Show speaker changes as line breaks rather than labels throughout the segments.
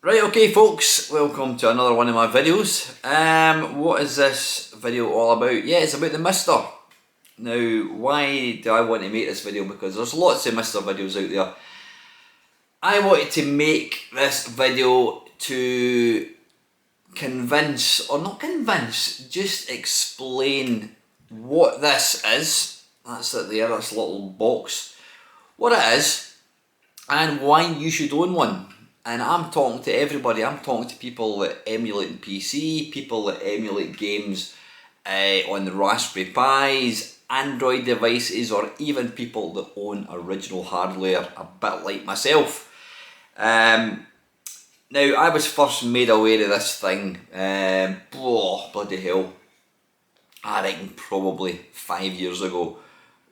Right, okay folks, welcome to another one of my videos. What is this video all about? Yeah, it's about the Mister. Now, why do I want to make this video? Because there's lots of Mister videos out there. I wanted to make this video to convince, or not convince, just explain what this is. That's it there, this little box. What it is, and why you should own one. And I'm talking to everybody. I'm talking to people that emulate PC, people that emulate games on the Raspberry Pis, Android devices, or even people that own original hardware, a bit like myself. Now, I was first made aware of this thing, bloody hell, I reckon probably 5 years ago.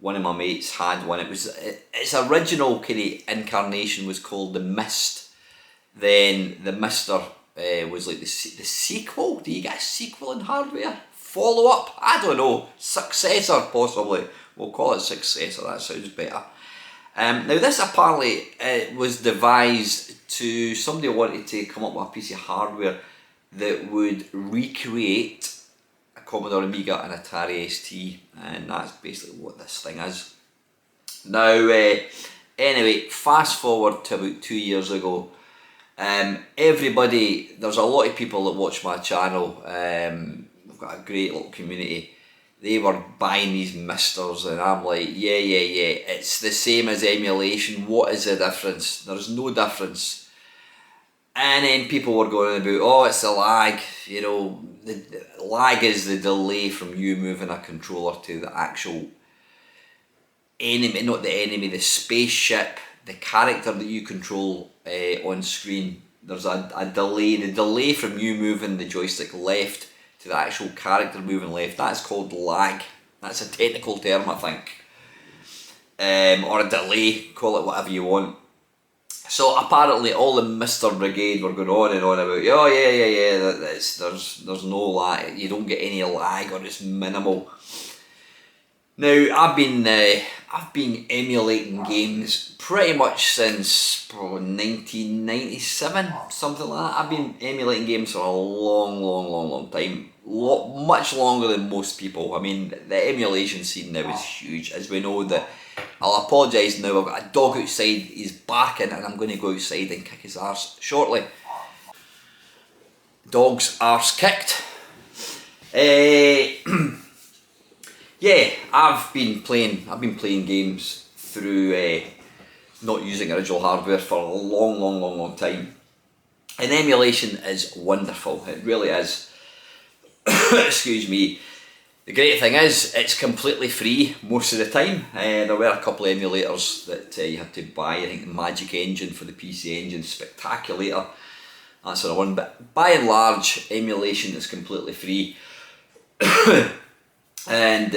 One of my mates had one. Its original kind of incarnation was called the Mist. Then the Mister was like the sequel. Do you get a sequel in hardware? Follow up? I don't know. Successor possibly. We'll call it successor. That sounds better. Now this apparently was devised to somebody who wanted to come up with a piece of hardware that would recreate a Commodore Amiga and Atari ST, and that's basically what this thing is. Now, anyway, fast forward to about 2 years ago. There's a lot of people that watch my channel. We've got a great little community. They were buying these Misters, and I'm like, yeah, it's the same as emulation. What is the difference? There's no difference. And then people were going about, oh, it's the lag. You know, the lag is the delay from you moving a controller to the actual enemy, not the enemy, the spaceship, the character that you control on screen. There's a delay. The delay from you moving the joystick left to the actual character moving left, that's called lag. That's a technical term, I think. Or a delay, call it whatever you want. So apparently all the Mister Brigade were going on and on about, oh yeah, there's no lag, you don't get any lag, or it's minimal. Now, I've been emulating games pretty much since 1997, something like that. I've been emulating games for a long time. Much longer than most people. I mean, the emulation scene now is huge. As we know, I'll apologise now, I've got a dog outside, he's barking, and I'm going to go outside and kick his arse shortly. Dog's arse kicked. Yeah, I've been playing games through not using original hardware for a long time. And emulation is wonderful, it really is. Excuse me. The great thing is, it's completely free most of the time. There were a couple of emulators that you had to buy. I think the Magic Engine for the PC Engine, Spectaculator, that sort of one. But by and large, emulation is completely free. And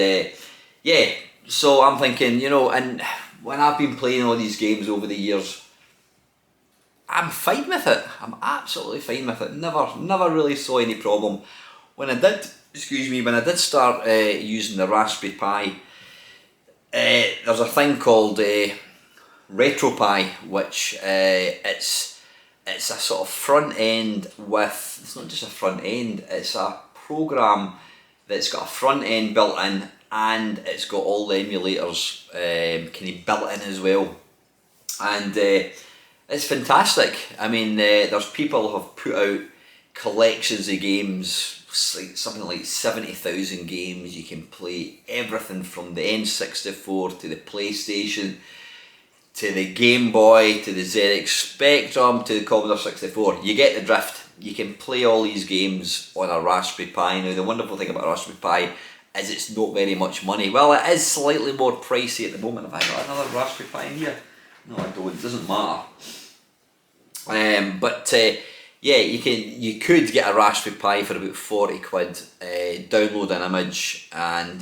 yeah, so I'm thinking, you know, and when I've been playing all these games over the years, I'm fine with it. I'm absolutely fine with it. Never really saw any problem. When I did start using the Raspberry Pi, there's a thing called RetroPie, which it's a sort of front end with, it's not just a front end, it's a program that's got a front end built in, and it's got all the emulators kind of built in as well. And it's fantastic. I mean, there's people who have put out collections of games, something like 70,000 games. You can play everything from the N64 to the PlayStation, to the Game Boy, to the ZX Spectrum, to the Commodore 64. You get the drift. You can play all these games on a Raspberry Pi. Now, the wonderful thing about a Raspberry Pi is it's not very much money. Well, it is slightly more pricey at the moment. Have I got another Raspberry Pi in here? No, I don't. It doesn't matter. Yeah, you could get a Raspberry Pi for about 40 quid. Download an image, and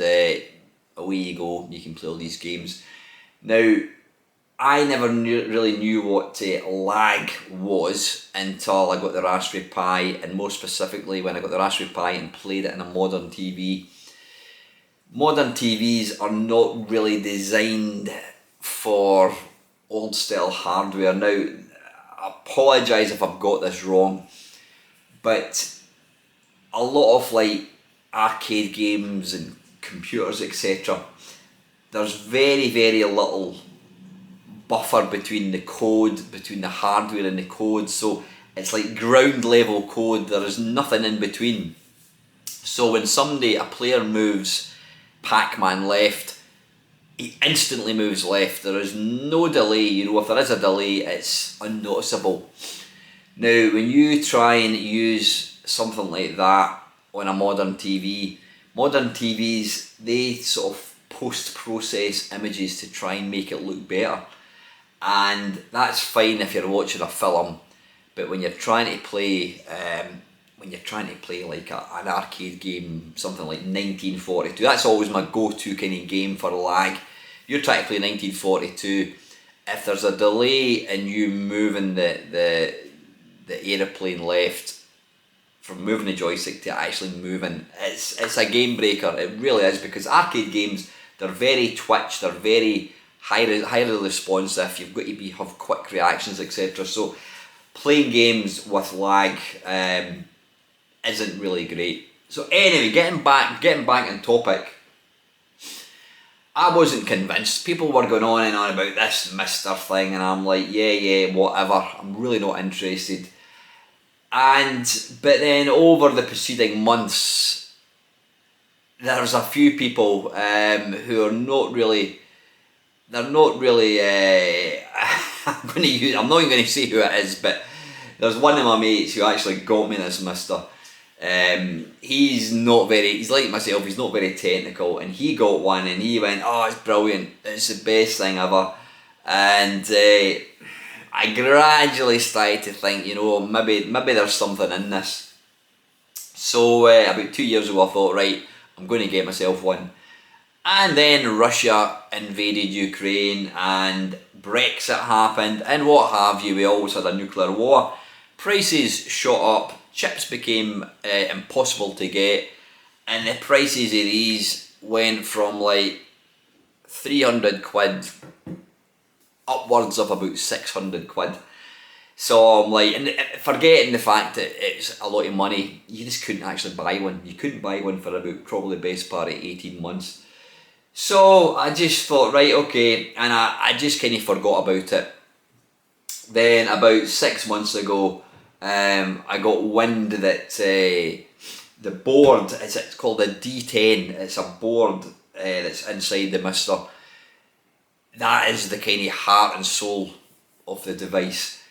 away you go. You can play all these games. Now, I never really knew what lag was until I got the Raspberry Pi, and more specifically when I got the Raspberry Pi and played it in a modern TV. Modern TVs are not really designed for old style hardware. Now, apologise if I've got this wrong, but a lot of like arcade games and computers, etc., there's very, very little buffer between the code, between the hardware and the code, so it's like ground level code, there is nothing in between. So when a player moves Pac-Man left, he instantly moves left. There is no delay. You know, if there is a delay, it's unnoticeable. Now, when you try and use something like that on a modern TVs, they sort of post-process images to try and make it look better. And that's fine if you're watching a film, but when you're trying to play, like an arcade game, something like 1942, that's always my go-to kind of game for lag. You're trying to play 1942, if there's a delay in you moving the aeroplane left, from moving the joystick to actually moving, it's a game breaker. It really is, because arcade games, they're very twitch, they're very highly responsive. You've got to have quick reactions, etc. So playing games with lag isn't really great. So anyway, getting back on topic, I wasn't convinced. People were going on and on about this Mister thing, and I'm like, yeah, whatever. I'm really not interested. But then over the preceding months, there's a few people who are not really. They're not really. I'm not even going to say who it is, but there's one of my mates who actually got me this Mister. He's like myself, he's not very technical, and he got one and he went, oh, it's brilliant, it's the best thing ever. And I gradually started to think, you know, maybe there's something in this. So about 2 years ago I thought, right, I'm going to get myself one. And then Russia invaded Ukraine and Brexit happened and what have you. We always had a nuclear war. Prices shot up, chips became impossible to get, and the prices of these went from like 300 quid upwards of about 600 quid. So I'm like, and forgetting the fact that it's a lot of money, you just couldn't actually buy one. You couldn't buy one for about probably the best part of 18 months. So I just thought, right, okay, and I just kind of forgot about it. Then about 6 months ago, I got wind that the board, it's called a D10, it's a board that's inside the Mister. That is the kind of heart and soul of the device.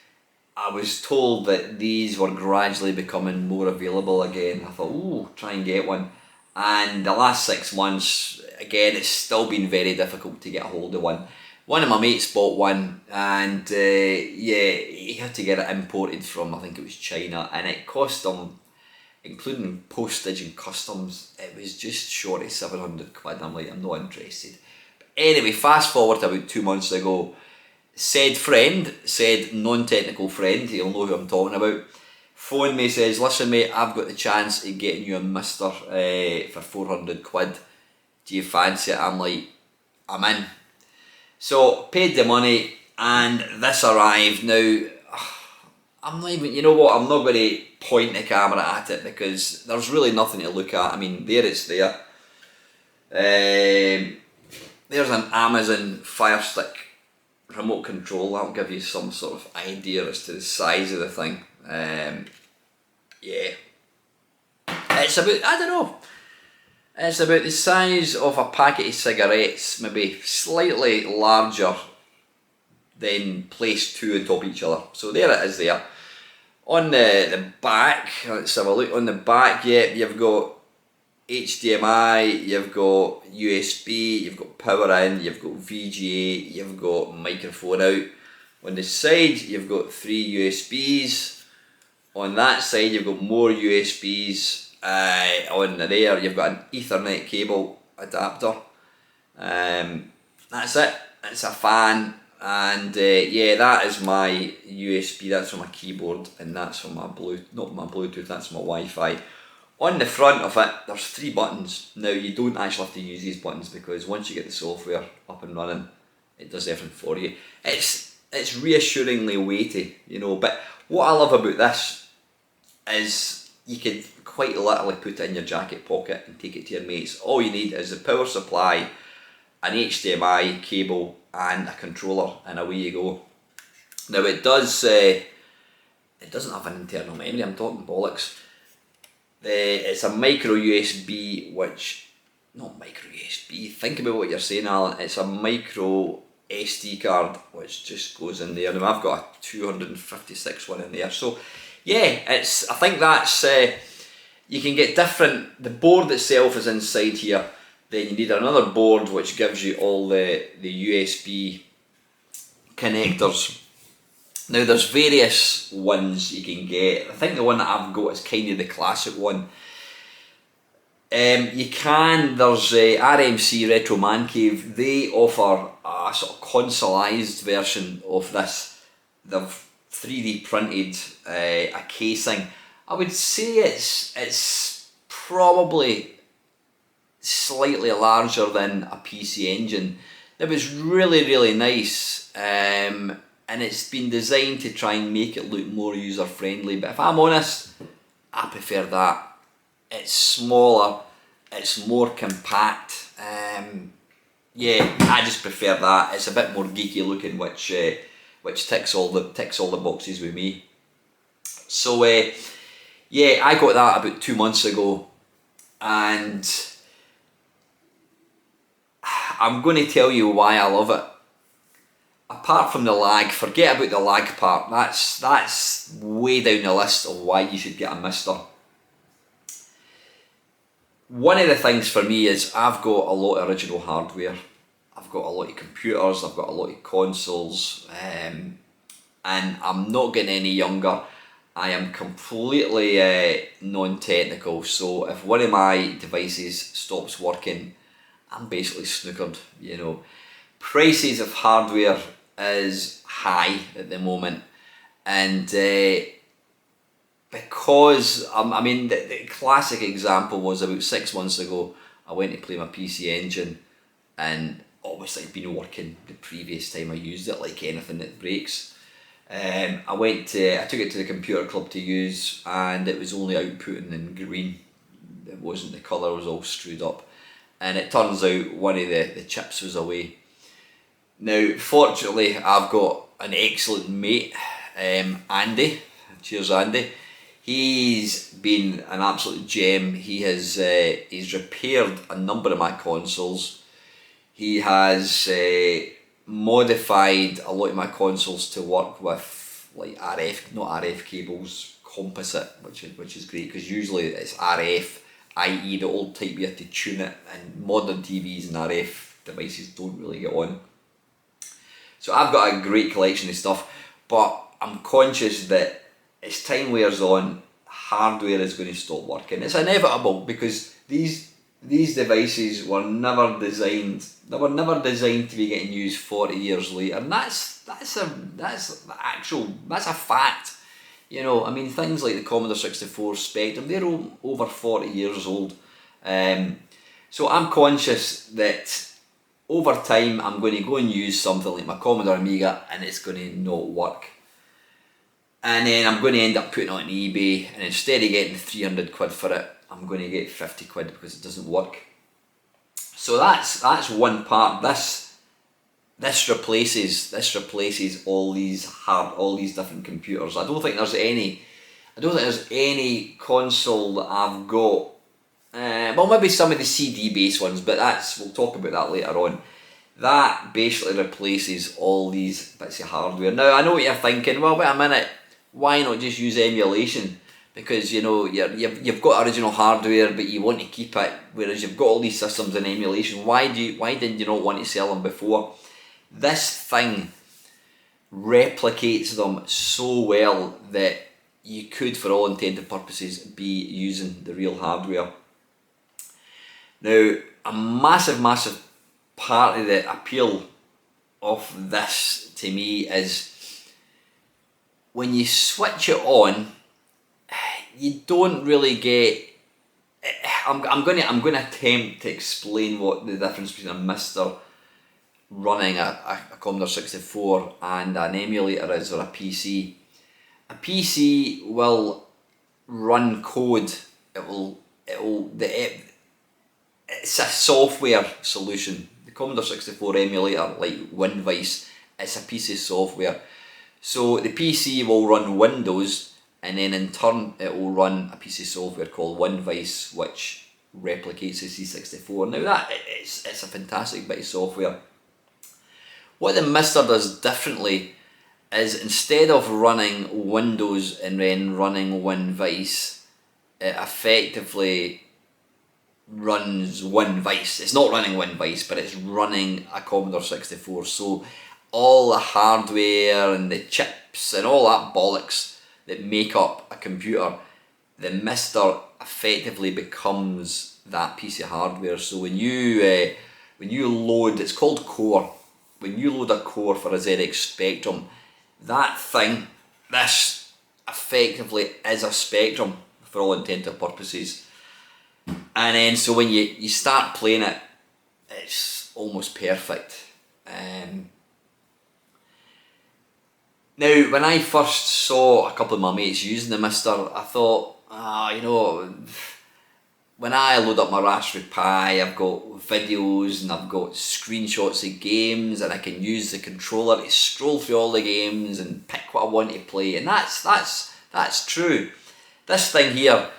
I was told that these were gradually becoming more available again. I thought, ooh, try and get one. And the last 6 months, again, it's still been very difficult to get a hold of one. One of my mates bought one, and he had to get it imported from, I think it was China, and it cost him, including postage and customs, it was just short of 700 quid. I'm like, I'm not interested. But anyway, fast forward to about 2 months ago, said non-technical friend, he'll know who I'm talking about, phoned me, says, listen mate, I've got the chance of getting you a Mister for 400 quid. Do you fancy it? I'm like, I'm in. So paid the money and this arrived. Now, I'm not even, you know what, I'm not going to point the camera at it because there's really nothing to look at. I mean, there it's there. There's an Amazon Fire Stick remote control. That'll give you some sort of idea as to the size of the thing. Yeah, it's about, I don't know, it's about the size of a packet of cigarettes, maybe slightly larger than placed two on top of each other. So there it is there. On the back, let's have a look. On the back, yeah, you've got HDMI, you've got USB, you've got power in, you've got VGA, you've got microphone out. On the side, you've got 3 USBs. On that side, you've got more USBs. On there, you've got an Ethernet cable adapter. That's it. It's a fan, and yeah, that is my USB. That's for my keyboard, and that's for my Bluetooth. Not my Bluetooth. That's my Wi-Fi. On the front of it, there's 3 buttons. Now you don't actually have to use these buttons because once you get the software up and running, it does everything for you. It's it's reassuringly weighty, you know. But what I love about this is you can quite literally put it in your jacket pocket and take it to your mates. All you need is a power supply, an HDMI cable and a controller, and away you go. Now it doesn't have an internal memory, I'm talking bollocks. It's a micro USB, not micro USB, think about what you're saying, Alan. It's a micro SD card which just goes in there. Now I've got a 256 one in there, so yeah, I think that's, you can get different, the board itself is inside here, then you need another board which gives you all the USB connectors. Now there's various ones you can get. I think the one that I've got is kind of the classic one. There's RMC Retro Man Cave. They offer a sort of consoleized version of this. They've 3D printed a casing. I would say it's probably slightly larger than a PC Engine. It was really nice, and it's been designed to try and make it look more user friendly, but if I'm honest, I prefer that. It's smaller, it's more compact, yeah, I just prefer that. It's a bit more geeky looking, which ticks all the boxes with me. So yeah, I got that about 2 months ago, and I'm going to tell you why I love it. Apart from the lag, forget about the lag part. That's way down the list of why you should get a Mister. One of the things for me is I've got a lot of original hardware. I've got a lot of computers, I've got a lot of consoles, and I'm not getting any younger. I am completely non-technical, so if one of my devices stops working, I'm basically snookered, you know. Prices of hardware is high at the moment, and because I mean the classic example was about 6 months ago. I went to play my PC Engine, and obviously it'd been working the previous time I used it, like anything that breaks. I took it to the computer club to use, and it was only outputting in green. It wasn't, the colour was all screwed up, and it turns out one of the chips was away. Now, fortunately, I've got an excellent mate, Andy. Cheers, Andy. He's been an absolute gem. He's repaired a number of my consoles. He has modified a lot of my consoles to work with like not RF cables, composite, which is great, because usually it's RF, i.e. the old type you have to tune it, and modern TVs and RF devices don't really get on. So I've got a great collection of stuff, but I'm conscious that as time wears on, hardware is going to stop working. It's inevitable, because these devices were never designed. They were never designed to be getting used 40 years later, and that's a fact. You know, I mean, things like the Commodore 64 Spectrum, they're over 40 years old. So I'm conscious that over time, I'm going to go and use something like my Commodore Amiga, and it's going to not work. And then I'm going to end up putting it on eBay, and instead of getting 300 quid for it, I'm going to get 50 quid because it doesn't work. So that's one part. This replaces all these different computers. I don't think there's any console that I've got. Well, maybe some of the CD-based ones, but we'll talk about that later on. That basically replaces all these bits of hardware. Now, I know what you're thinking. Well, wait a minute. Why not just use emulation? Because, you know, you've got original hardware, but you want to keep it, whereas you've got all these systems in emulation. Why didn't you not want to sell them before? This thing replicates them so well that you could, for all intents and purposes, be using the real hardware. Now, a massive part of the appeal of this to me is when you switch it on, you don't really get. I'm going to attempt to explain what the difference between a Mister running a Commodore 64 and an emulator is, or a PC. A PC will run code. It's a software solution. The Commodore 64 emulator, like WinVice, it's a piece of software. So the PC will run Windows, and then in turn it will run a piece of software called WinVice, which replicates the C64. Now it's a fantastic bit of software. What the Mister does differently is, instead of running Windows and then running WinVice, it effectively runs WinVice. It's not running WinVice, but it's running a Commodore 64. So all the hardware and the chips and all that bollocks that make up a computer, the Mister effectively becomes that piece of hardware. So when you load, it's called core. When you load a core for a ZX Spectrum, that thing, this effectively is a Spectrum for all intent and purposes. And then so when you start playing it, it's almost perfect. Now, when I first saw a couple of my mates using the Mister, I thought, when I load up my Raspberry Pi, I've got videos and I've got screenshots of games, and I can use the controller to scroll through all the games and pick what I want to play, and that's true. This thing here,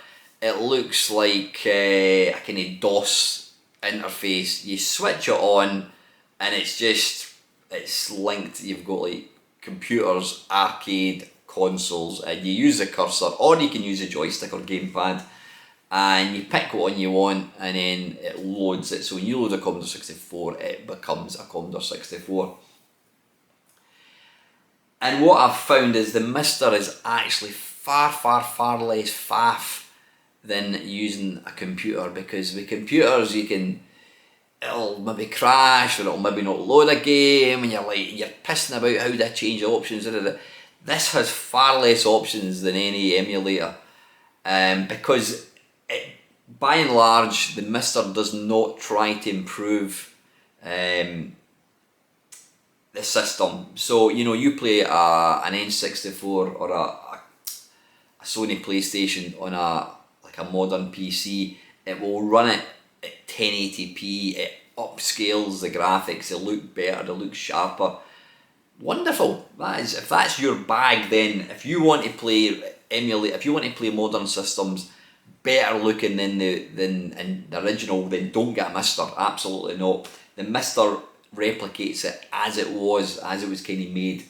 it looks like a kind of DOS interface. You switch it on and it's linked. You've got like computers, arcade, consoles, and you use the cursor, or you can use a joystick or gamepad, and you pick what one you want, and then it loads it. So when you load a Commodore 64, it becomes a Commodore 64. And what I've found is the Mister is actually far less faff than using a computer, because with computers it'll maybe crash, or it'll maybe not load a game, and you're pissing about how to change the options. This has far less options than any emulator, because by and large the Mister does not try to improve the system. So you play an N64 or a Sony PlayStation on a modern PC, it will run it at 1080p, it upscales the graphics, they look better, they look sharper. Wonderful. If that's your bag, then if you want to play modern systems better looking than the original, then don't get a Mister. Absolutely not. The Mister replicates it as it was kind of made.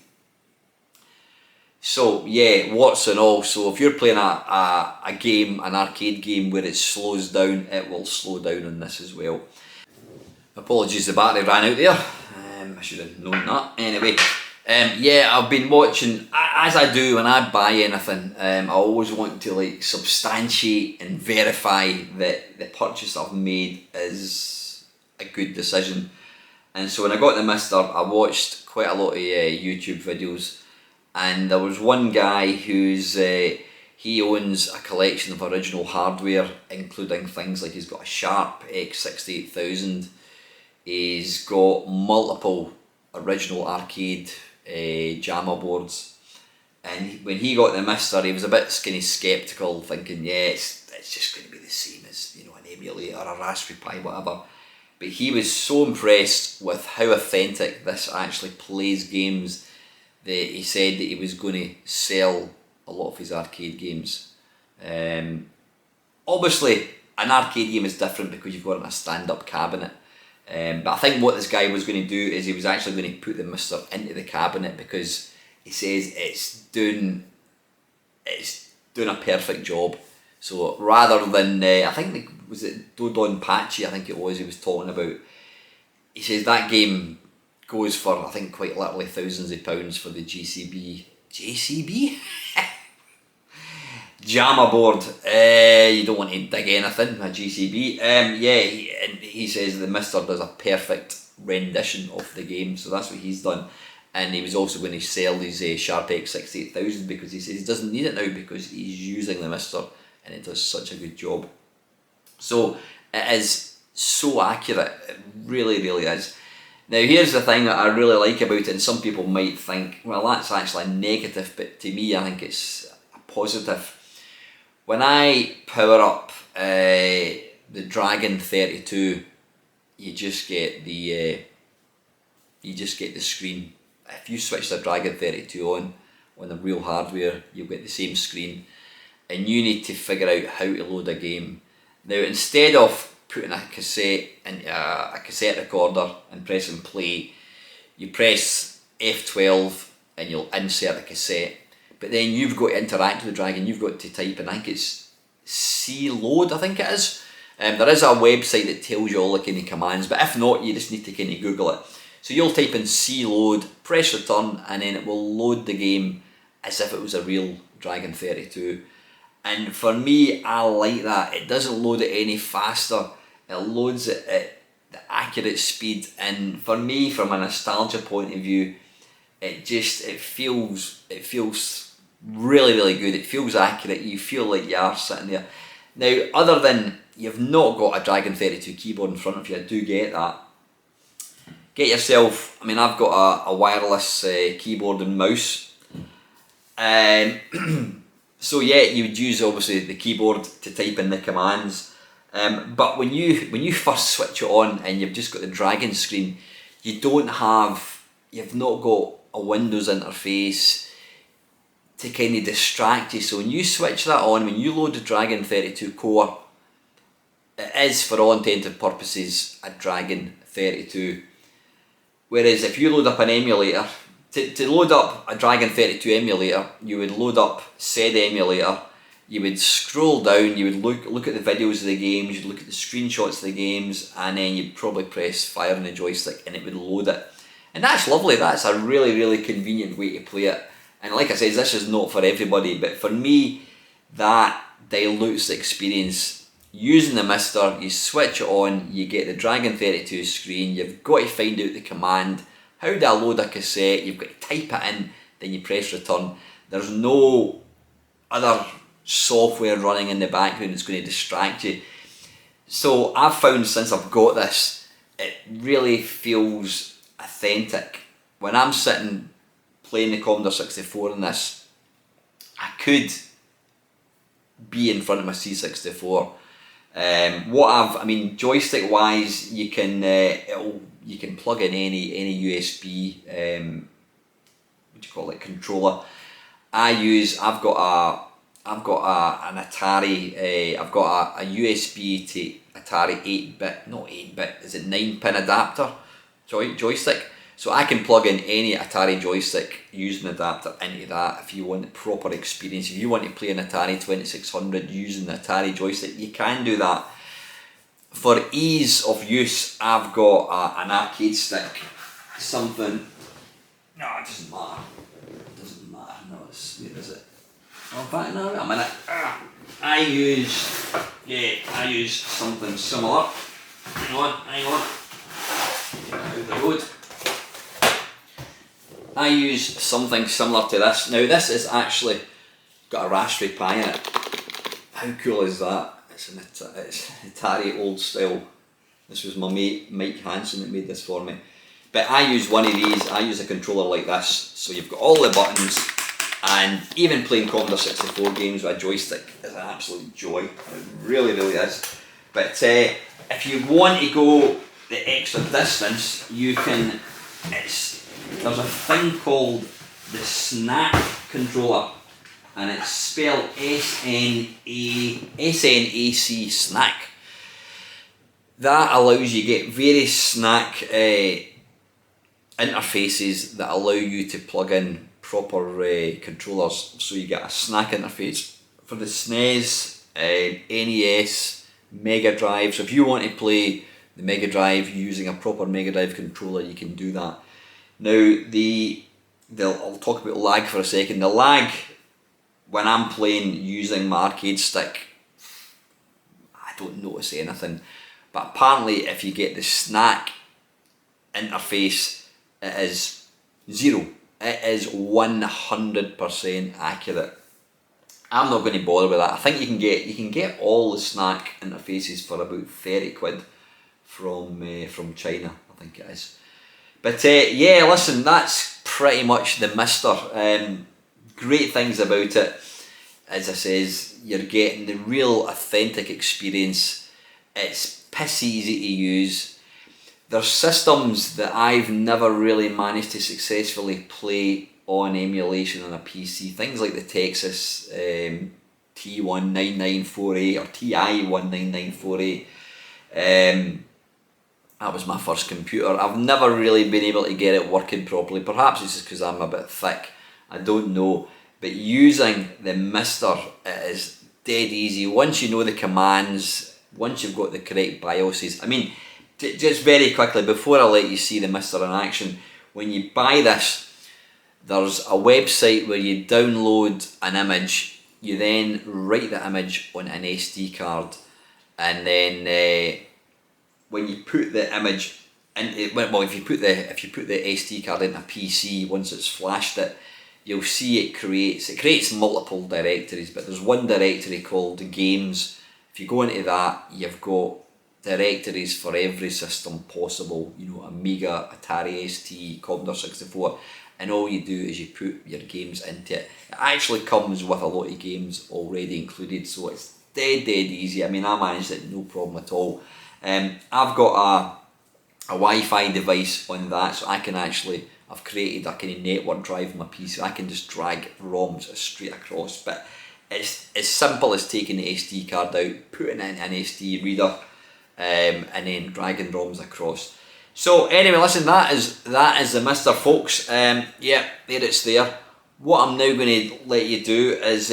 So yeah, warts and all. So if you're playing a game, an arcade game where it slows down, it will slow down on this as well. Apologies, the battery ran out there. I should have known that. Anyway, yeah, I've been watching, as I do when I buy anything, I always want to substantiate and verify that the purchase I've made is a good decision. And so when I got the Mister, I watched quite a lot of YouTube videos. And there was one guy he owns a collection of original hardware, including things like he's got a Sharp X68000, he's got multiple original arcade JAMA boards, and when he got the Mister, he was a bit sceptical, thinking, yeah, it's just going to be the same as an emulator or a Raspberry Pi, whatever. But he was so impressed with how authentic this actually plays games that he said that he was going to sell a lot of his arcade games. Obviously, an arcade game is different because you've got it in a stand-up cabinet. But I think what this guy was going to do is he was actually going to put the Mister into the cabinet, because he says it's doing a perfect job. So rather than, I think, was it Dodon Pachi, I think it was, he was talking about, he says that game goes for, I think, quite literally thousands of pounds for the JCB JAMA board. You don't want to dig anything, a JCB. Yeah, and he says the Mister does a perfect rendition of the game, so that's what he's done. And he was also going to sell his Sharp X68000, because he says he doesn't need it now because he's using the Mister and it does such a good job. So it is so accurate, it really is. Now here's the thing that I really like about it, and some people might think, well, that's actually a negative, but to me I think it's a positive. When I power up the Dragon 32, you just get the screen. If you switch the Dragon 32 on the real hardware, you'll get the same screen, and you need to figure out how to load a game. Now, instead of putting a cassette into a cassette recorder and pressing play, you press F12 and you'll insert a cassette. But then you've got to interact with the Dragon. You've got to type in, I think it's C-load, I think it is. There is a website that tells you all the kind of commands, but if not, you just need to kind of Google it. So you'll type in C-load, press return, and then it will load the game as if it was a real Dragon 32. And for me, I like that. It doesn't load it any faster. It loads it at the accurate speed. And for me, from a nostalgia point of view, it feels really, really good. It feels accurate. You feel like you are sitting there. Now, other than you've not got a Dragon 32 keyboard in front of you, I do get that. Get yourself, I mean, I've got a wireless keyboard and mouse. So yeah, you would use obviously the keyboard to type in the commands. But when you first switch it on and you've just got the Dragon screen, you've not got a Windows interface to kind of distract you. So when you switch that on, when you load the Dragon 32 core, it is for all intents and purposes a Dragon 32. Whereas if you load up an emulator, to load up a Dragon 32 emulator, you would load up said emulator, you would scroll down, you would look at the videos of the games, you'd look at the screenshots of the games, and then you'd probably press fire on the joystick and it would load it. And that's lovely, that's a really, really convenient way to play it. And like I said, this is not for everybody, but for me, that dilutes the experience. Using the Mister, you switch it on, you get the Dragon 32 screen, you've got to find out the command. How do I load a cassette? You've got to type it in, then you press return. There's no other software running in the background that's going to distract you. So I've found since I've got this, it really feels authentic. When I'm sitting playing the Commodore 64 in this, I could be in front of my C64. Joystick wise, you can plug in any USB controller. I've got an Atari. I've got a USB to Atari 8-bit, not 8-bit. Is it 9-pin adapter joystick? So I can plug in any Atari joystick using an adapter into that if you want a proper experience. If you want to play an Atari 2600 using the Atari joystick, you can do that. For ease of use, I've got an arcade stick, something. No, it doesn't matter. It doesn't matter. No, where is it? Oh, in fact, no, a minute. I use something similar. Hang on. Get out of the road. I use something similar to this. Now this is actually got a Raspberry Pi in it. How cool is that? It's Atari old style. This was my mate Mike Hansen that made this for me. But I use one of these, I use a controller like this. So you've got all the buttons, and even playing Commodore 64 games with a joystick is an absolute joy. It really, really is. But if you want to go the extra distance, you can, there's a thing called the Snack controller, and it's spelled SNAC, Snack. That allows you to get various Snack interfaces that allow you to plug in proper controllers. So you get a Snack interface for the SNES, NES, Mega Drive. So if you want to play the Mega Drive using a proper Mega Drive controller, you can do that. Now, I'll talk about lag for a second. The lag, when I'm playing using my arcade stick, I don't notice anything. But apparently, if you get the Snack interface, it is zero. It is 100% accurate. I'm not going to bother with that. I think you can get all the Snack interfaces for about 30 quid from China, I think it is. But yeah, listen, that's pretty much the Mister. Great things about it, as I says, you're getting the real authentic experience. It's piss easy to use. There's systems that I've never really managed to successfully play on emulation on a PC. Things like the Texas T19948 or TI19948. That was my first computer. I've never really been able to get it working properly. Perhaps it's just because I'm a bit thick. I don't know. But using the Mister, it is dead easy. Once you know the commands, once you've got the correct BIOSes. I mean, just very quickly, before I let you see the Mister in action, when you buy this, there's a website where you download an image, you then write the image on an SD card, and then when you put the image in, well, if you put the SD card into a PC, once it's flashed it, you'll see it creates multiple directories, but there's one directory called games. If you go into that, you've got directories for every system possible, you know, Amiga, Atari ST, Commodore 64, and all you do is you put your games into it. It actually comes with a lot of games already included, so it's dead easy. I mean, I managed it no problem at all. I've got a Wi-Fi device on that, so I've created a kind of network drive on my PC. I can just drag ROMs straight across, but it's as simple as taking the SD card out, putting it in an SD reader, and then dragging ROMs across. So anyway, listen, that is the Mister, folks. Yeah, there it's there. What I'm now going to let you do is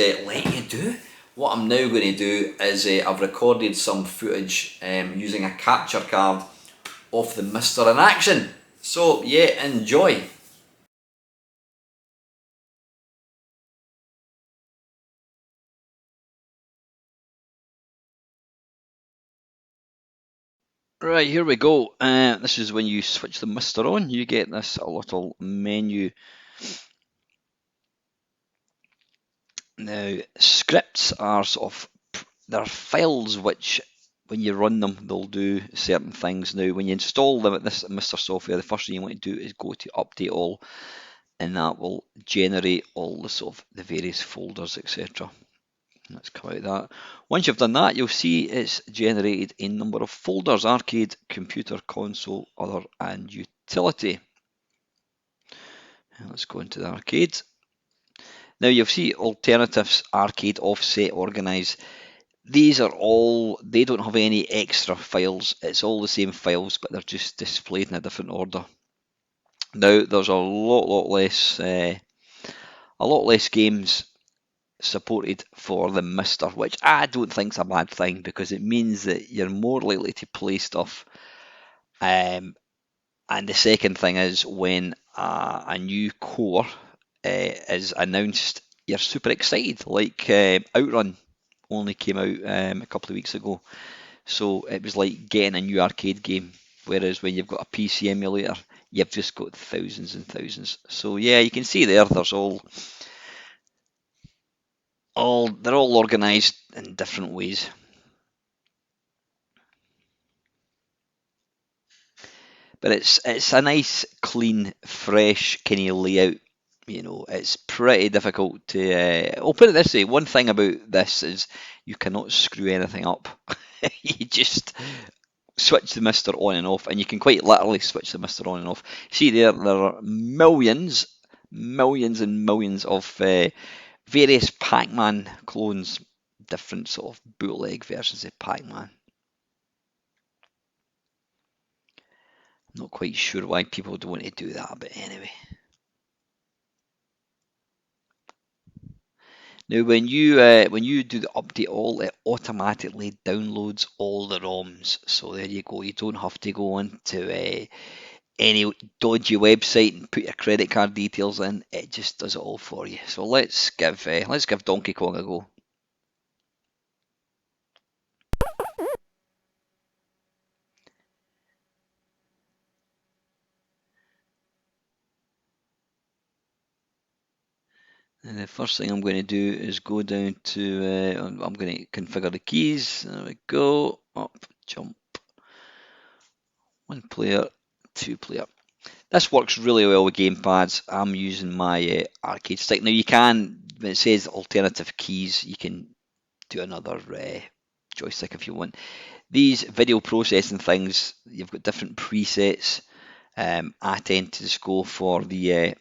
What I'm now going to do is I've recorded some footage using a capture card of the Mister in action. So yeah, enjoy. Right, here we go. This is when you switch the Mister on, you get this little menu. Now, scripts are they're files which, when you run them, they'll do certain things. Now, when you install this Mister software, the first thing you want to do is go to update all, and that will generate all the various folders, etc. Let's come out of that. Once you've done that, you'll see it's generated a number of folders: arcade, computer, console, other, and utility. And let's go into the arcade. Now you'll see alternatives, arcade, offset, organize. These are all, they don't have any extra files. It's all the same files, but they're just displayed in a different order. Now there's a lot less games supported for the Mister, which I don't think is a bad thing, because it means that you're more likely to play stuff. And the second thing is, when a new core is announced, you're super excited. Like Outrun only came out a couple of weeks ago, so it was like getting a new arcade game. Whereas when you've got a PC emulator, you've just got thousands and thousands. So yeah, you can see there's they're all organised in different ways. But it's a nice, clean, fresh kind of layout. You know, it's pretty difficult to. I'll put it this way: one thing about this is you cannot screw anything up. You just switch the Mister on and off, and you can quite literally switch the Mister on and off. See there are millions and millions of various Pac-Man clones, different sort of bootleg versions of Pac-Man. I'm not quite sure why people don't want to do that, but anyway. Now, when you do the update all, it automatically downloads all the ROMs. So there you go. You don't have to go onto any dodgy website and put your credit card details in. It just does it all for you. So let's give Donkey Kong a go. And the first thing I'm going to do is go down to, I'm going to configure the keys. There we go. Up, jump. 1 player, 2 player.
This works really well with gamepads. I'm using my arcade stick. Now you can, when it says alternative keys, you can do another joystick if you want. These video processing things, you've got different presets. I tend to just go for the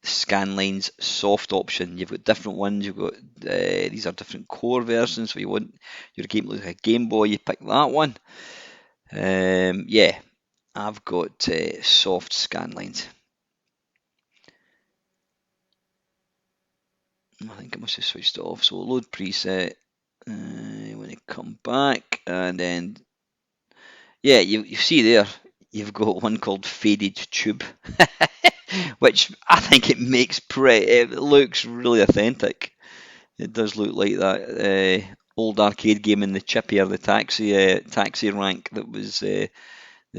Scanlines soft option. You've got different ones. You've got these are different core versions. So you want your game to look like a Game Boy, you pick that one. Yeah, I've got soft Scanlines. I think I must have switched it off. So load preset. When I come back, and then yeah, you see there, you've got one called Faded Tube, which I think it makes it looks really authentic. It does look like that old arcade game in the Chippy or the taxi rank that was the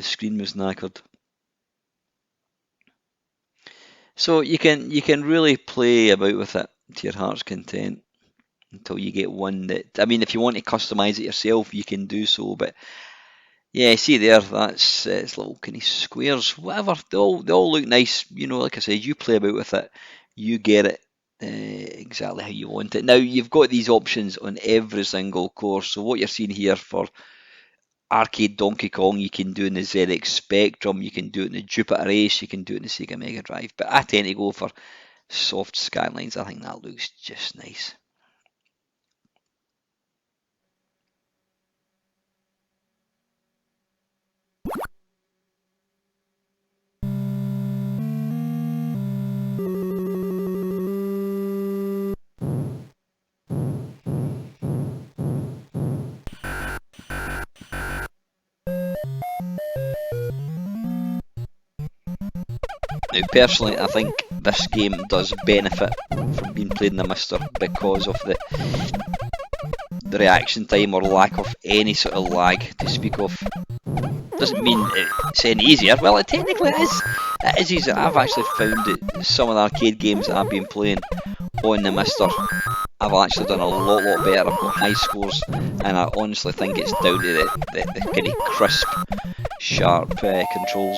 screen was knackered. So you can really play about with it to your heart's content until you get one that, I mean, if you want to customize it yourself, you can do so. But yeah, see there, that's it's little kind of squares, whatever. They all look nice. You know, like I said, you play about with it, you get it exactly how you want it. Now you've got these options on every single course. So what you're seeing here for arcade Donkey Kong, you can do in the ZX Spectrum, you can do it in the Jupiter Ace, you can do it in the Sega Mega Drive. But I tend to go for soft Skylines. I think that looks just nice. Now, personally, I think this game does benefit from being played in the Mister because of the reaction time or lack of any sort of lag to speak of. Doesn't mean it's any easier. Well, it technically is. It is easier. I've actually found that some of the arcade games that I've been playing on the Mister, I've actually done a lot better. I've got high scores, and I honestly think it's down to the kind of crisp, sharp controls.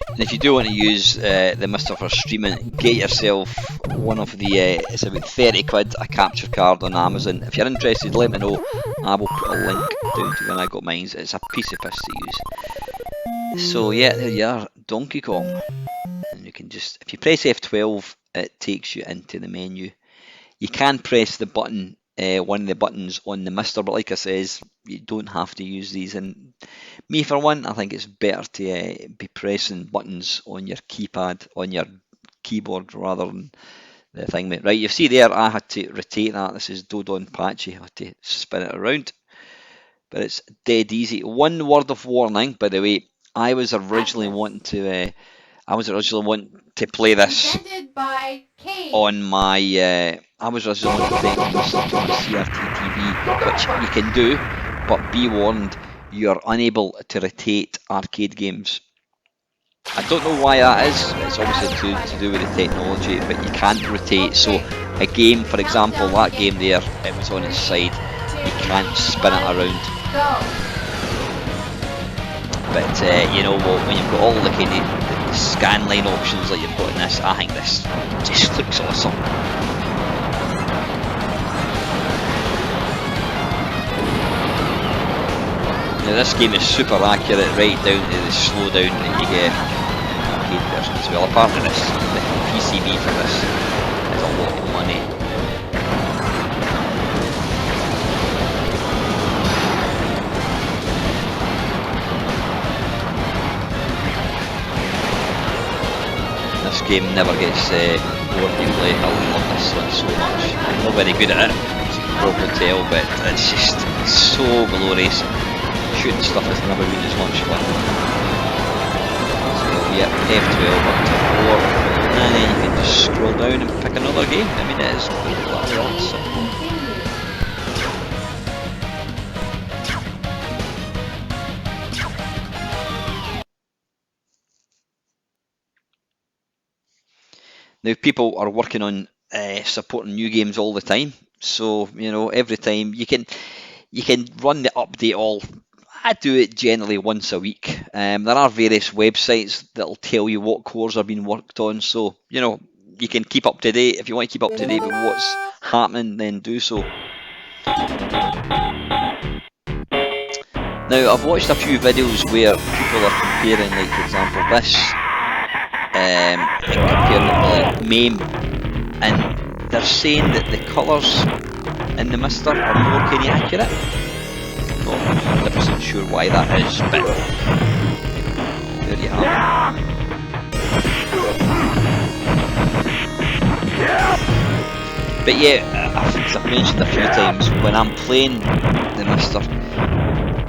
And if you do want to use the Mister for streaming, get yourself one of the, it's about 30 quid, a capture card on Amazon. If you're interested, let me know. I will put a link down to when I got mine. It's a piece of piss to use. So yeah, there you are, Donkey Kong. And you can just, if you press F12, it takes you into the menu. You can press the button, one of the buttons on the Mister, but like I says, you don't have to use these. And me, for one, I think it's better to be pressing buttons on your keypad, on your keyboard, rather than the thing. Right, you see there, I had to rotate that. This is Dodon Patchy. I had to spin it around, but it's dead easy. One word of warning, by the way, I was originally wanting to play this on my. I was originally wanting to play this on my CRT TV, which you can do, but be warned, you are unable to rotate arcade games. I don't know why that is. It's obviously to do with the technology, but you can't rotate. So a game, for example, that game there, it was on its side. You can't spin it around. But you know what? When you've got all the kind of the scan line options that you've got in this, I think this just looks awesome. Now this game is super accurate, right down to the slowdown that you get in the arcade version as well. Apart from this, the PCB for this is a lot of money. game never gets bored when you play. I love this one so much. I'm not very good at it, as you can probably tell, but it's just so glorious. Shooting stuff has never been as much fun. So yeah, F12 up to 4, and then you can just scroll down and pick another game. I mean, it is bloody simple. Now people are working on supporting new games all the time, so you know every time you can run the update all. I do it generally once a week. There are various websites that'll tell you what cores are being worked on, so you know you can keep up to date. If you want to keep up to date with what's happening, then do so. Now I've watched a few videos where people are comparing, like for example this. And comparing it with like MAME, and they're saying that the colours in the Mister are more kind of accurate. I'm not 100% sure why that is, but there you have it. But yeah, as I've mentioned a few times, when I'm playing the Mister,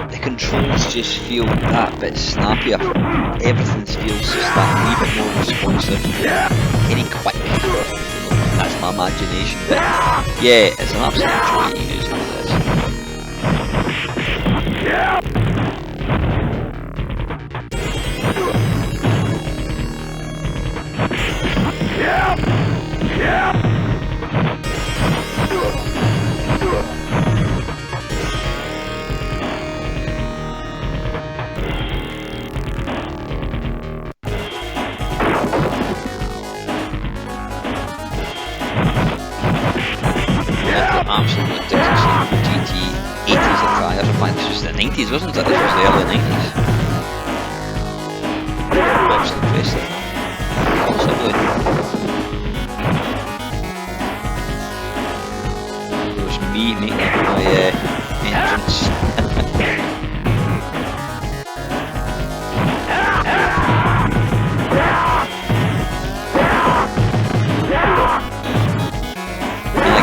the controls just feel that bit snappier. Everything feels just that wee bit more responsive, any quick. That's my imagination, but yeah, it's an absolute joy to use all this. Absolutely ridiculous GT 80s and tires. In fact, this was the 90s, wasn't it? This was the early 90s. Absolutely crazy. Possibly. It was me making my entrance.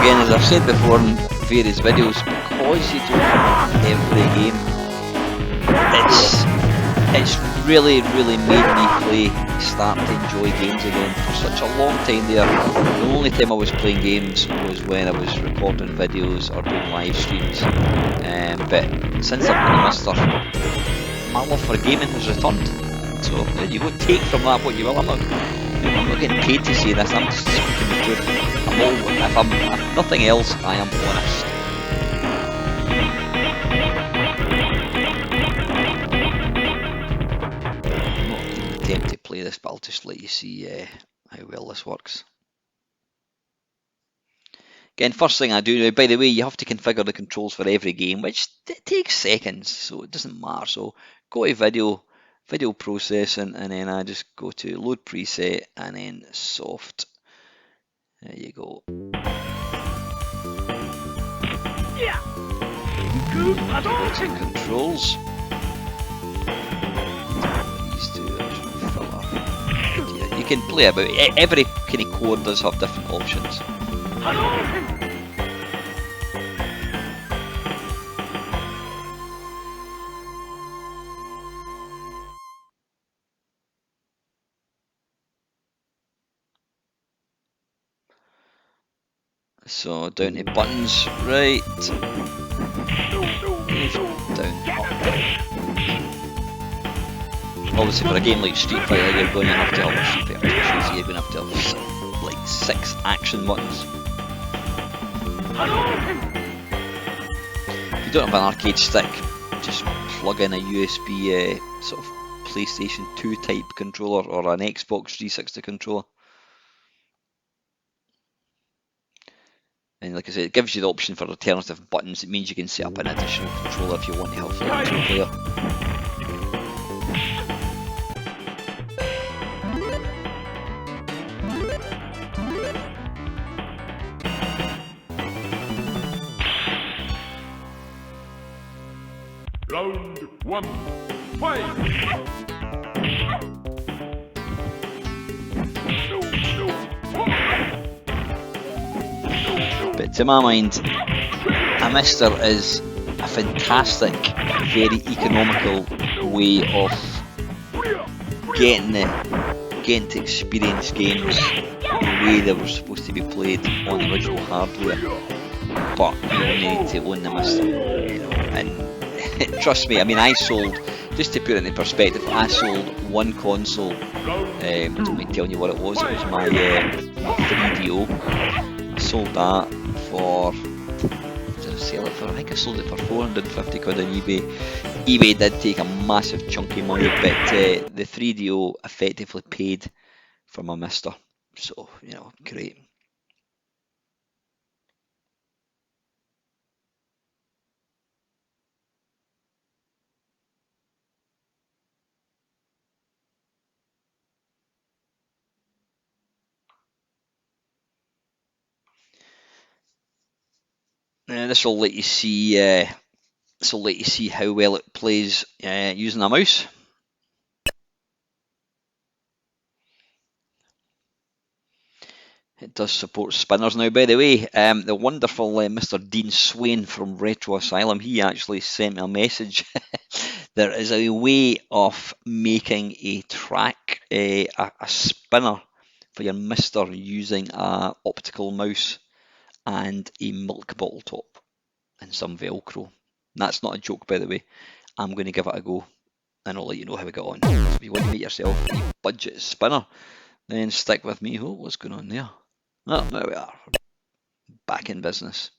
Again, as I've said before in various videos, because you don't have every game, it's really made me start to enjoy games again. For such a long time there, the only time I was playing games was when I was recording videos or doing live streams. But since I've been a Mister, my love for gaming has returned. So there you go, take from that what you will. I'm not getting paid to say this, I'm just speaking the truth. If nothing else, I am honest. I'm not even tempted to play this, but I'll just let you see how well this works. Again, first thing I do now, by the way, you have to configure the controls for every game, which takes seconds, so it doesn't matter. So go to video processing, and then I just go to load preset, and then soft. There you go. Controls. These two are filler. Yeah, you can play about it. Every kind of code does have different options. So down to buttons, right, down, up. Obviously for a game like Street Fighter you're going to have to have Street Fighter 2, so you're going to have to have like 6 action buttons. If you don't have an arcade stick, just plug in a USB sort of PlayStation 2 type controller or an Xbox 360 controller. And like I said, it gives you the option for alternative buttons. It means you can set up an additional controller if you want to have like 2 player.
Round 1, fight!
To my mind, a mister is a fantastic, very economical way of getting to experience games the way they were supposed to be played on the original hardware. But you only need to own the mister, you know. And trust me, I mean, I sold, just to put it into perspective, I sold one console. I don't mind telling you what it was. It was my 3DO. I sold that for, did I sell it for? I think I sold it for 450 quid on eBay. eBay did take a massive chunk of money, but the 3DO effectively paid for my mister. So, you know, great. This will let you see. This will let you see how well it plays using a mouse. It does support spinners now. By the way, the wonderful Mr. Dean Swain from Retro Asylum, he actually sent me a message. There is a way of making a track, a spinner for your mister using a optical mouse and a milk bottle top and some Velcro. That's not a joke, by the way. I'm going to give it a go and I'll let you know how we get on. So if you want to make yourself a budget spinner, then stick with me. Oh, what's going on there? Oh, there we are. Back in business.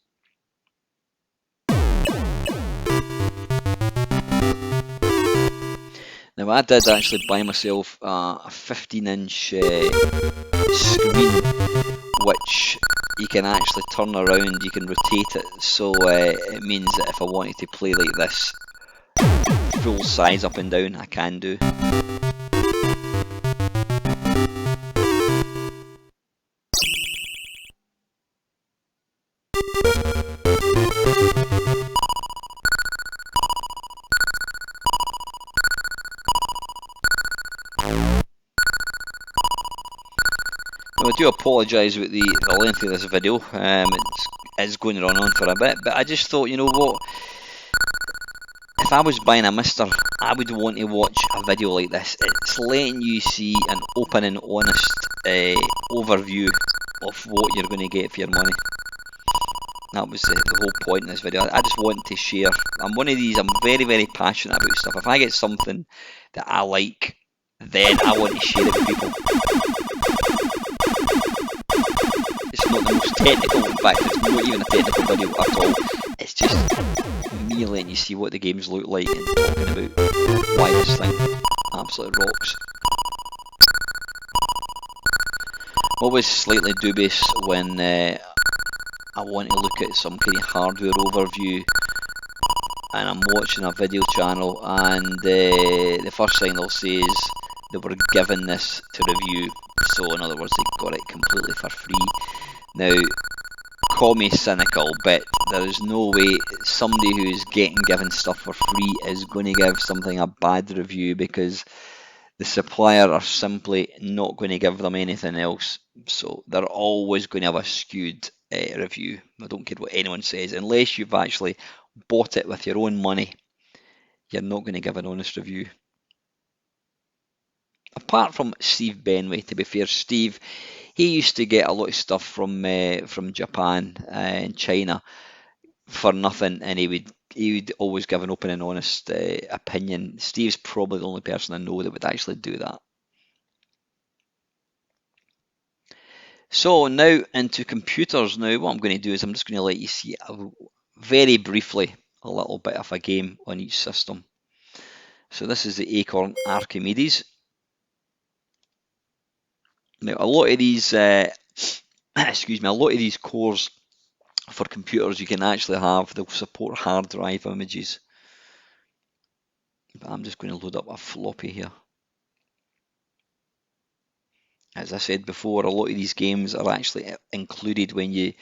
Now, I did actually buy myself a 15-inch screen, which you can actually turn around, you can rotate it, so it means that if I wanted to play like this, full size up and down, I can do. Now, I do apologise about the length of this video. It's going on for a bit, but I just thought, you know what, if I was buying a mister, I would want to watch a video like this. It's letting you see an open and honest overview of what you're going to get for your money. That was the whole point in this video. I just want to share. I'm one of these, I'm very, very passionate about stuff. If I get something that I like, then I want to share it with people. It's not the most technical, in fact, it's not even a technical video at all. It's just me letting you see what the games look like and talking about why this thing absolutely rocks. Always slightly dubious when I want to look at some kind of hardware overview and I'm watching a video channel and the first thing they'll say is they were given this to review. So in other words, they got it completely for free. Now, call me cynical, but there is no way somebody who is given stuff for free is going to give something a bad review, because the supplier are simply not going to give them anything else. So they're always going to have a skewed review. I don't care what anyone says, unless you've actually bought it with your own money, you're not going to give an honest review. Apart from Steve Benway, to be fair, Steve, he used to get a lot of stuff from Japan and China for nothing, and he would always give an open and honest opinion. Steve's probably the only person I know that would actually do that. So now into computers. Now what I'm going to do is I'm just going to let you see very briefly a little bit of a game on each system. So this is the Acorn Archimedes. Now a lot of these excuse me, a lot of these cores for computers you can actually have, they'll support hard drive images. But I'm just going to load up a floppy here. As I said before, a lot of these games are actually included when you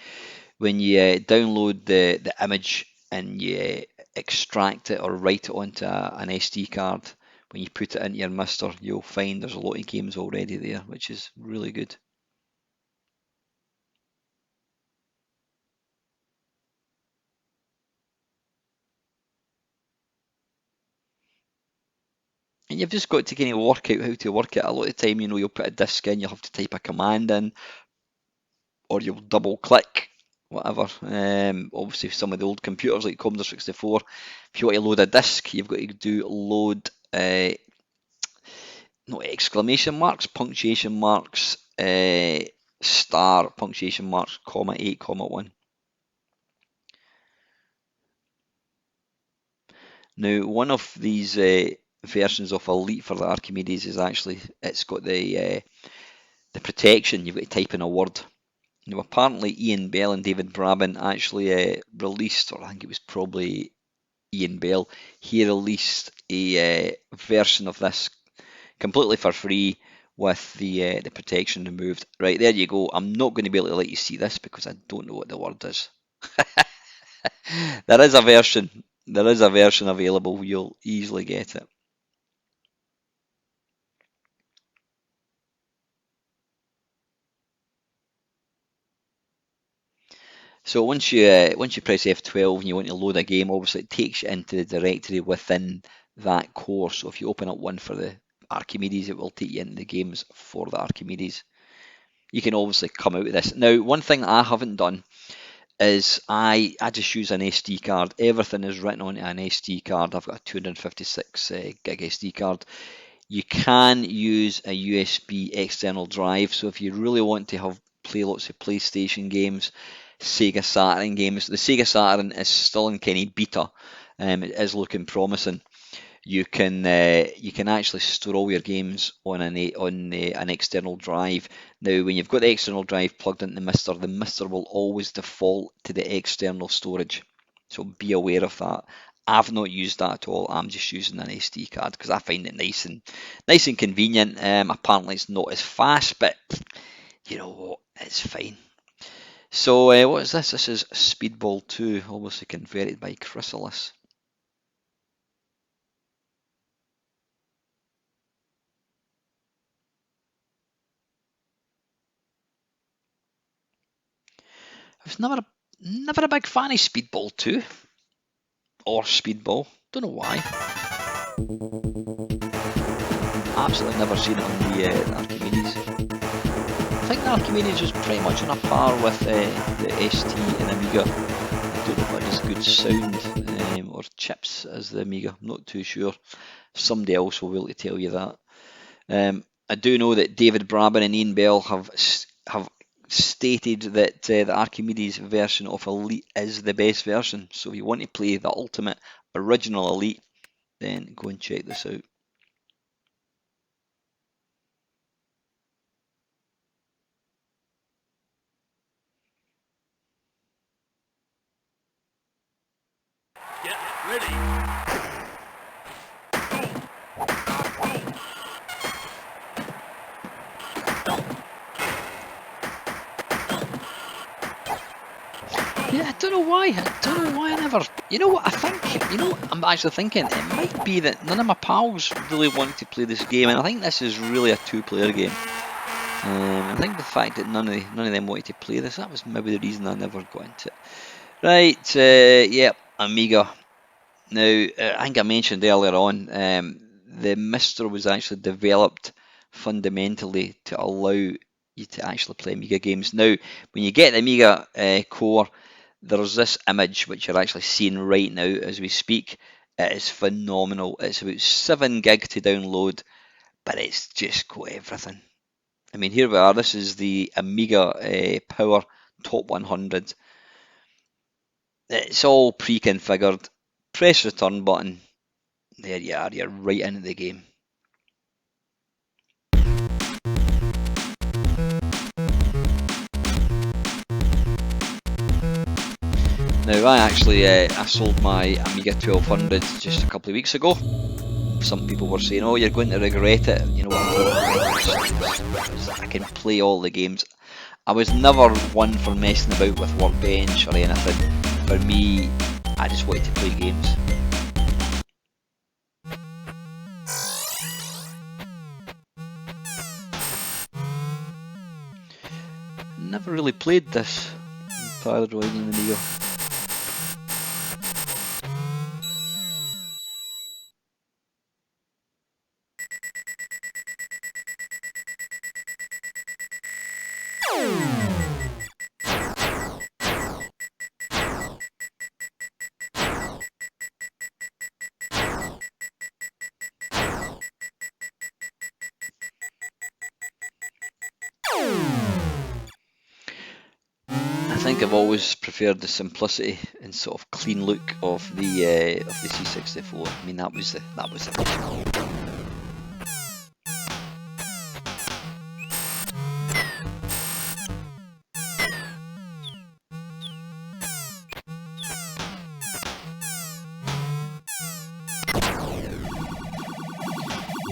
download the image and you extract it or write it onto an SD card. When you put it into your mister, you'll find there's a lot of games already there, which is really good. And you've just got to kind of work out how to work it. A lot of the time, you know, you'll put a disk in, you'll have to type a command in, or you'll double click, whatever. Obviously, some of the old computers like Commodore 64, if you want to load a disk, you've got to do load, no exclamation marks, punctuation marks, star, punctuation marks, comma 8, comma 1. Now, one of these versions of Elite for the Archimedes is actually, it's got the protection. You've got to type in a word. Now, apparently Ian Bell and David Braben actually released, or I think it was probably Ian Bell, he released a version of this completely for free with the protection removed. Right, there you go. I'm not going to be able to let you see this because I don't know what the word is. There is a version. There is a version available. You'll easily get it. So once you press F12 and you want to load a game, obviously it takes you into the directory within that core. So if you open up one for the Archimedes, it will take you into the games for the Archimedes. You can obviously come out of this. Now, one thing I haven't done is I just use an SD card. Everything is written onto an SD card. I've got a 256 gig SD card. You can use a USB external drive. So if you really want to play lots of PlayStation games, Sega Saturn games, the Sega Saturn is still in kind of beta. It is looking promising. You can actually store all your games on an external drive. Now, when you've got the external drive plugged into the Mister will always default to the external storage. So be aware of that. I've not used that at all. I'm just using an SD card because I find it nice and convenient. Apparently, it's not as fast, but you know what? It's fine. So what is this? This is Speedball 2, obviously converted by Chrysalis. I was never a big fan of Speedball 2 or Speedball. Don't know why. Absolutely never seen it on the Archimedes. I think the Archimedes was pretty much on a par with the ST and Amiga. I don't know if it has good sound or chips as the Amiga. I'm not too sure. Somebody else will be able to tell you that. I do know that David Braben and Ian Bell have stated that the Archimedes version of Elite is the best version. So if you want to play the ultimate original Elite, then go and check this out.
Get ready.
Yeah, I don't know why. I never. You know what? I think. You know, I'm actually thinking it might be that none of my pals really want to play this game, and I think this is really a two-player game. I think the fact that none of them wanted to play this, that was maybe the reason I never got into it. Right. Yeah, Amiga. Now, I think I mentioned earlier on, the Mister was actually developed fundamentally to allow you to actually play Amiga games. Now, when you get the Amiga core, there's this image which you're actually seeing right now as we speak. It is phenomenal. It's about 7 gig to download, but it's just got everything. I mean, here we are. This is the Amiga Power Top 100. It's all pre-configured. Press return button. There you are. You're right into the game. Now, I sold my Amiga 1200 just a couple of weeks ago. Some people were saying, "Oh, you're going to regret it." You know what? I can play all the games. I was never one for messing about with Workbench or anything. For me, I just wanted to play games. Never really played this Polaroid in the Amiga. think I've always preferred the simplicity and sort of clean look of the C64. I mean, that was the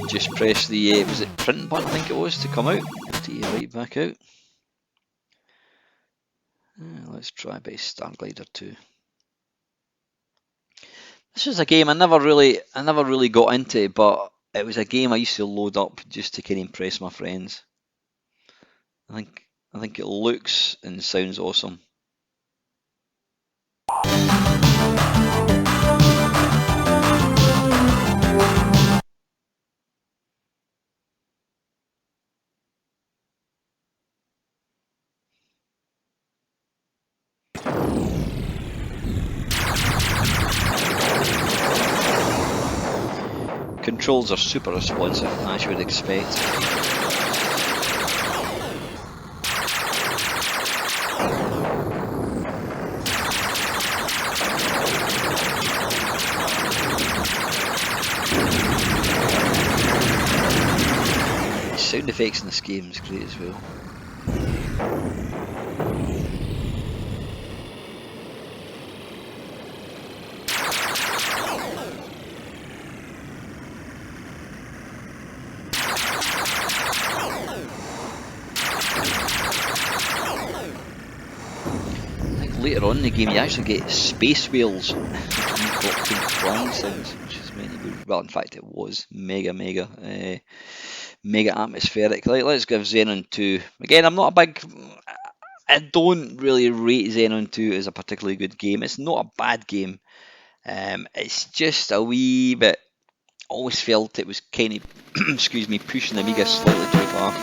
just press the was it print button, I think it was, to come out. Take you right back out. Let's try Base Star Glider 2. This was a game I never really got into, but it was a game I used to load up just to kind of impress my friends. I think it looks and sounds awesome. Controls are super responsive, as you would expect. Sound effects in this game is great as well. Later on in the game, you actually get space whales, flying sounds, which is really good. Well, in fact, it was mega atmospheric. Let's give Xenon 2. Again, I don't really rate Xenon 2 as a particularly good game. It's not a bad game. It's just a wee bit. Always felt it was kind of, excuse me, pushing the Amiga slightly too far.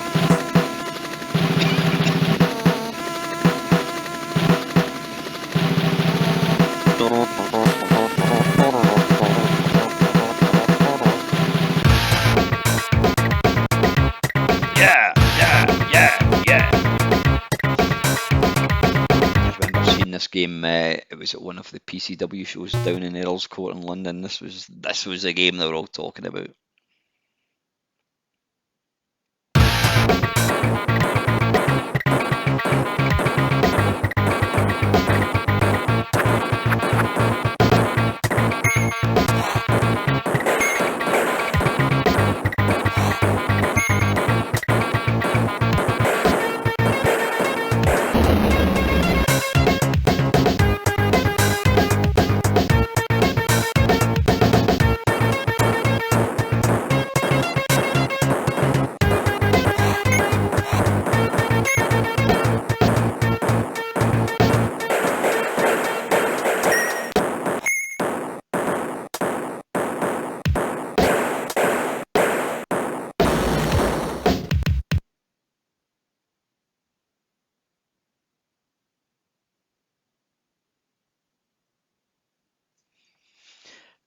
Yeah. I remember seeing this game. It was at one of the PCW shows down in Earl's Court in London. This was the game they were all talking about.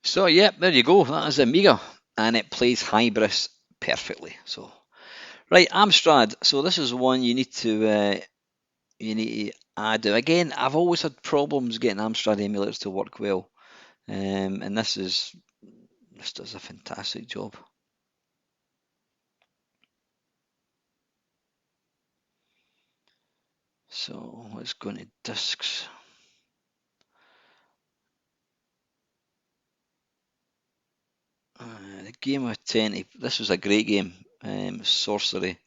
So yeah, there you go. That is Amiga, and it plays Hybris perfectly. So right, Amstrad. So this is one you need to add. Again, I've always had problems getting Amstrad emulators to work well, and this does a fantastic job. So let's go into discs. The game of 10. This was a great game. Sorcery,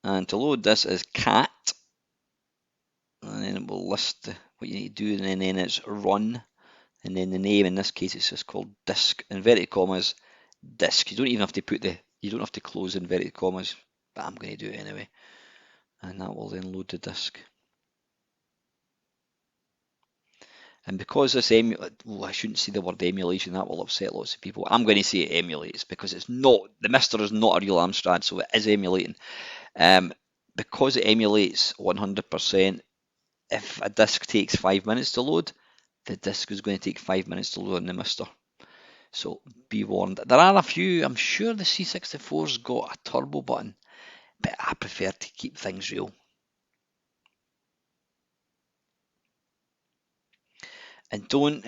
and to load this is cat, and then it will list what you need to do, and then it's run, and then the name in this case it's just called disc, inverted commas, disc. You don't even have to you don't have to close inverted commas, but I'm going to do it anyway, and that will then load the disc. And because this I shouldn't say the word emulation, that will upset lots of people. I'm going to say it emulates because it's not, the Mister is not a real Amstrad, so it is emulating. Because it emulates 100%, if a disk takes 5 minutes to load, the disk is going to take 5 minutes to load on the Mister. So be warned. There are a few, I'm sure the C64's got a turbo button, but I prefer to keep things real. And don't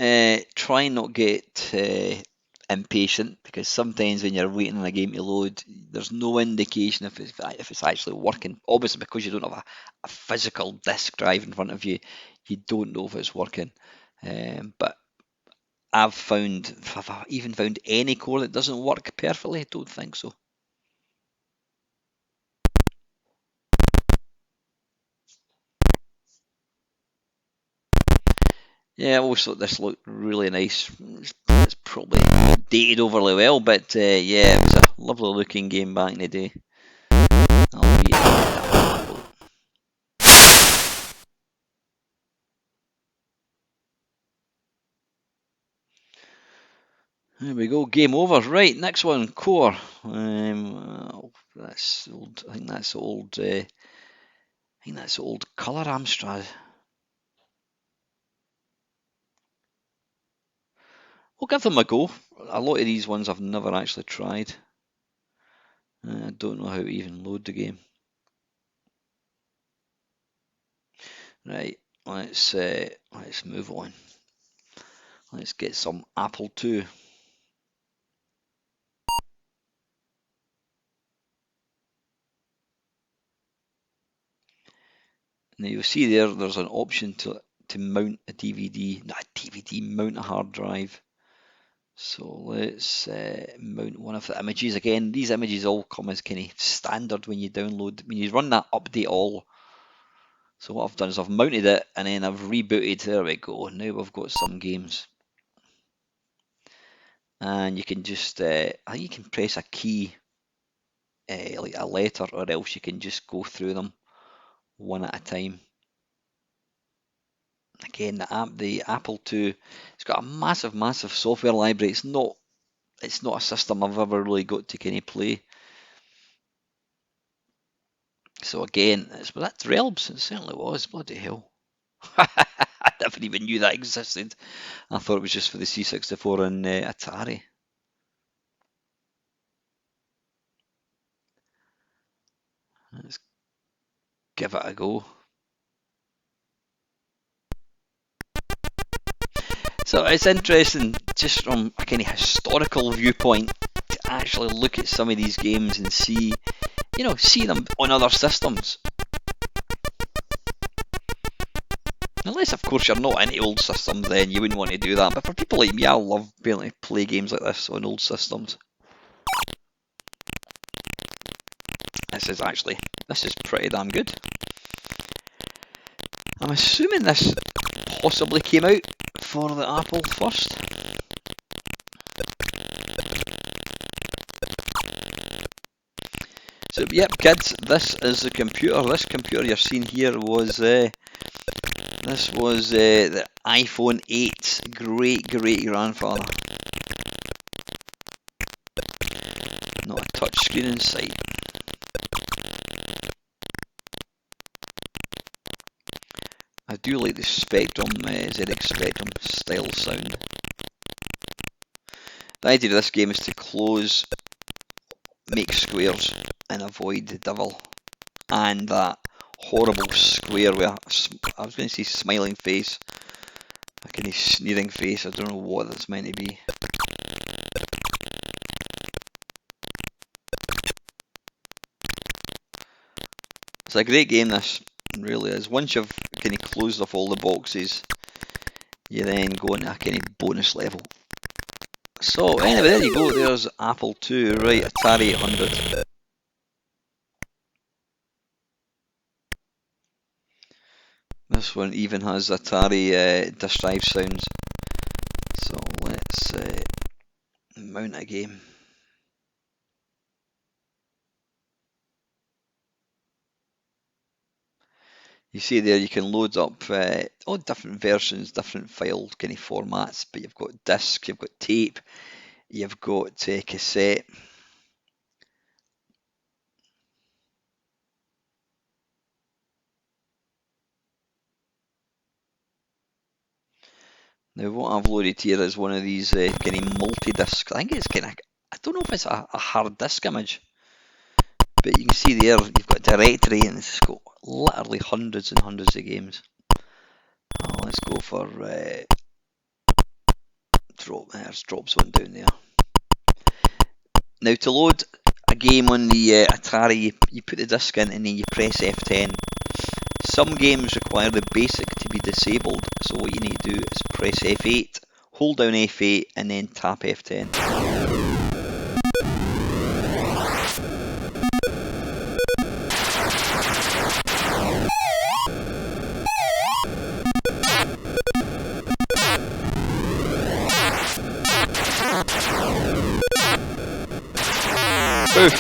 try and not get impatient, because sometimes when you're waiting on a game to load, there's no indication if it's actually working. Obviously, because you don't have a physical disk drive in front of you, you don't know if it's working. But have I even found any core that doesn't work perfectly? I don't think so. Yeah, I always thought this looked really nice. It's probably dated overly well, but yeah, it was a lovely looking game back in the day. There we go, game over. Right, next one, core. That's old. I think that's old. I think that's old Colour Amstrad. We'll give them a go. A lot of these ones I've never actually tried. I don't know how to even load the game. Right, let's move on. Let's get some Apple II. Now you'll see there's an option to mount a DVD, not a DVD, mount a hard drive. So let's mount one of the images. Again, these images all come as kind of standard when you download, when you run that update all. So what I've done is I've mounted it and then I've rebooted. There we go. Now we've got some games. And you can just, I think you can press a key, like a letter, or else you can just go through them one at a time. Again, the Apple II, it's got a massive software library. It's not a system I've ever really got to kind of play. So again, that's Relbs. It certainly was. Bloody hell. I never even knew that existed. I thought it was just for the C64 and Atari. Let's give it a go. So it's interesting, just from a kind of historical viewpoint, to actually look at some of these games and see them on other systems. Unless, of course, you're not into old systems, then you wouldn't want to do that. But for people like me, I love being able to play games like this on old systems. This is pretty damn good. I'm assuming this possibly came out for the Apple first. So yep, kids, this is the computer. This computer you're seeing here was the iPhone 8's great grandfather. Not a touch screen in sight. I do like the Spectrum, ZX Spectrum style sound. The idea of this game is to close, make squares, and avoid the devil. And that horrible square with I was going to say smiling face, a kind of sneering face. I don't know what that's meant to be. It's a great game, this really is. Once you've kind of closed off all the boxes, you then go into a kind of bonus level. So anyway, there you go, there's Apple II, right, Atari 800. This one even has Atari disk drive sounds. So let's mount a game. You see there you can load up all different versions, different file kind of formats, but you've got disc, you've got tape, you've got cassette. Now what I've loaded here is one of these kind of multi-disc, I think it's kind of, I don't know if it's a hard disk image, but you can see there you've got a directory and it's got literally hundreds and hundreds of games. Let's go for drops one down there. Now to load a game on the Atari, you put the disc in and then you press F10. Some games require the basic to be disabled, so what you need to do is press F8, hold down F8 and then tap F10. Oof.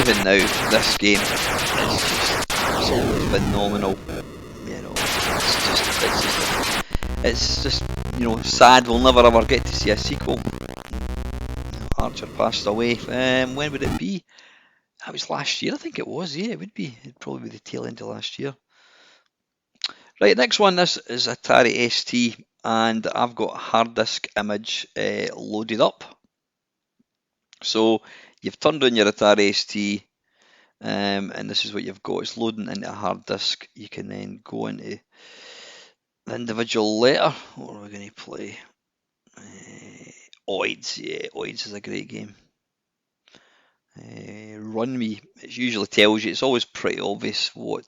Even now, this game is just absolutely phenomenal. You know, it's just you know, sad we'll never ever get to see a sequel. Archer passed away. When would it be? That was last year, I think it was. Yeah, it would be. It'd probably be the tail end of last year. Right, next one. This is Atari ST, and I've got a hard disk image loaded up. So you've turned on your Atari ST, and this is what you've got. It's loading into a hard disk. You can then go into the individual letter. What are we going to play? Oids. Yeah, Oids is a great game. Run me. It usually tells you. It's always pretty obvious what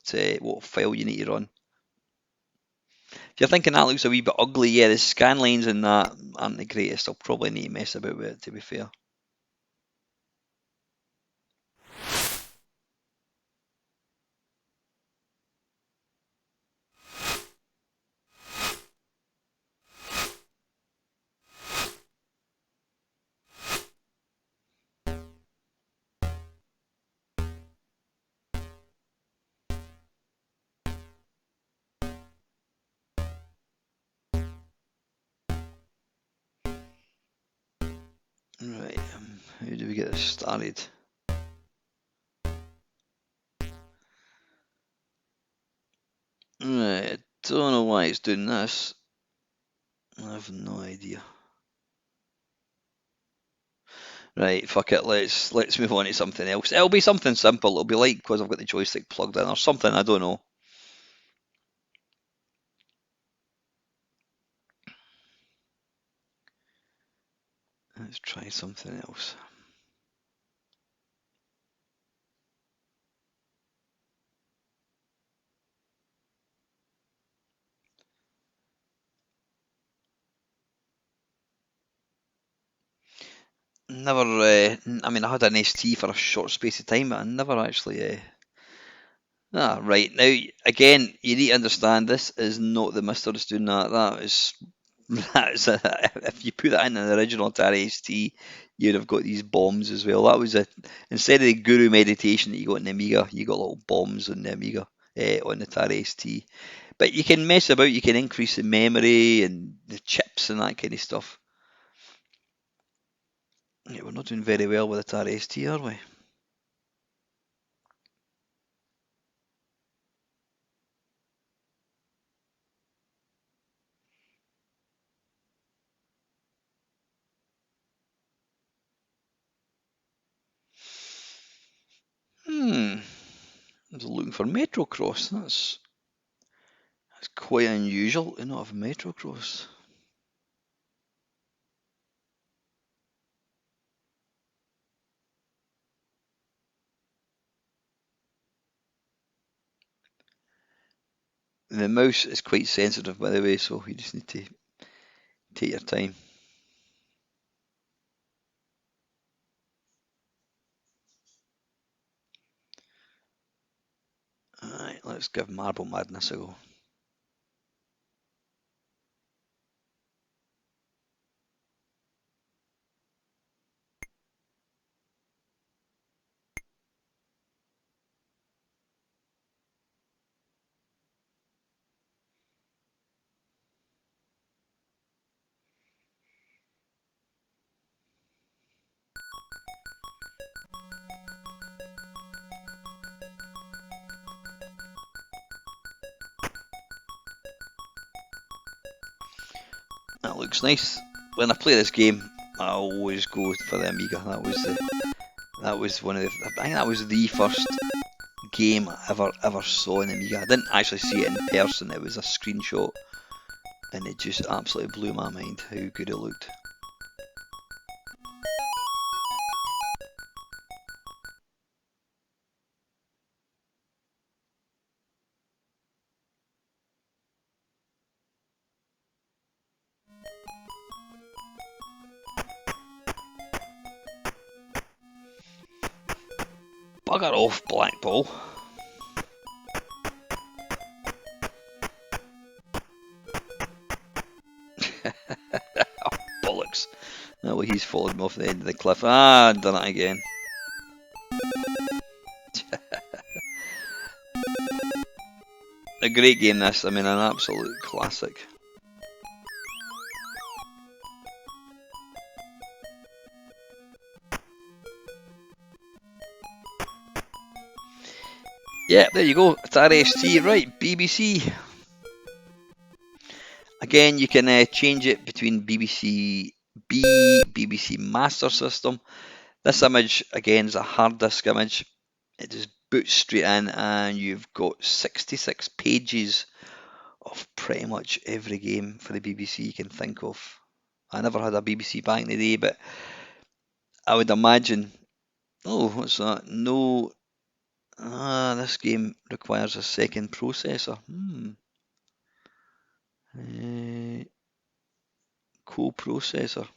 file you need to run. If you're thinking that looks a wee bit ugly, yeah, the scan lines in that aren't the greatest. I'll probably need to mess about with it, to be fair. Right, how do we get this started? Right, I don't know why it's doing this. I have no idea. Right, fuck it. Let's move on to something else. It'll be something simple. It'll be like because I've got the joystick plugged in or something. I don't know. Let's try something else. Never. I mean, I had an ST for a short space of time, but I never actually. Right. Now, again, you need to understand this is not the Mister that's doing that. If you put that in an original Atari ST, you'd have got these bombs as well. That was instead of the Guru meditation that you got in the Amiga, you got little bombs on the Amiga on the Atari ST. But you can mess about. You can increase the memory and the chips and that kind of stuff. Yeah, we're not doing very well with Atari ST, are we? I was looking for Metrocross. That's quite unusual to not have Metrocross. The mouse is quite sensitive, by the way, so you just need to take your time. Alright, let's give Marble Madness a go. That looks nice. When I play this game, I always go for the Amiga. That was one of the. I think that was the first game I ever saw in Amiga. I didn't actually see it in person. It was a screenshot, and it just absolutely blew my mind how good it looked. Bugger off, Black Ball. Bollocks. Oh, well, he's followed me off the end of the cliff. Ah, done it again. A great game this, I mean, an absolute classic. Yeah, there you go. It's RST, right? BBC. Again, you can change it between BBC B, BBC Master System. This image, again, is a hard disk image. It just boots straight in, and you've got 66 pages of pretty much every game for the BBC you can think of. I never had a BBC back in the day, but I would imagine. Oh, what's that? No. This game requires a second processor. Co-processor.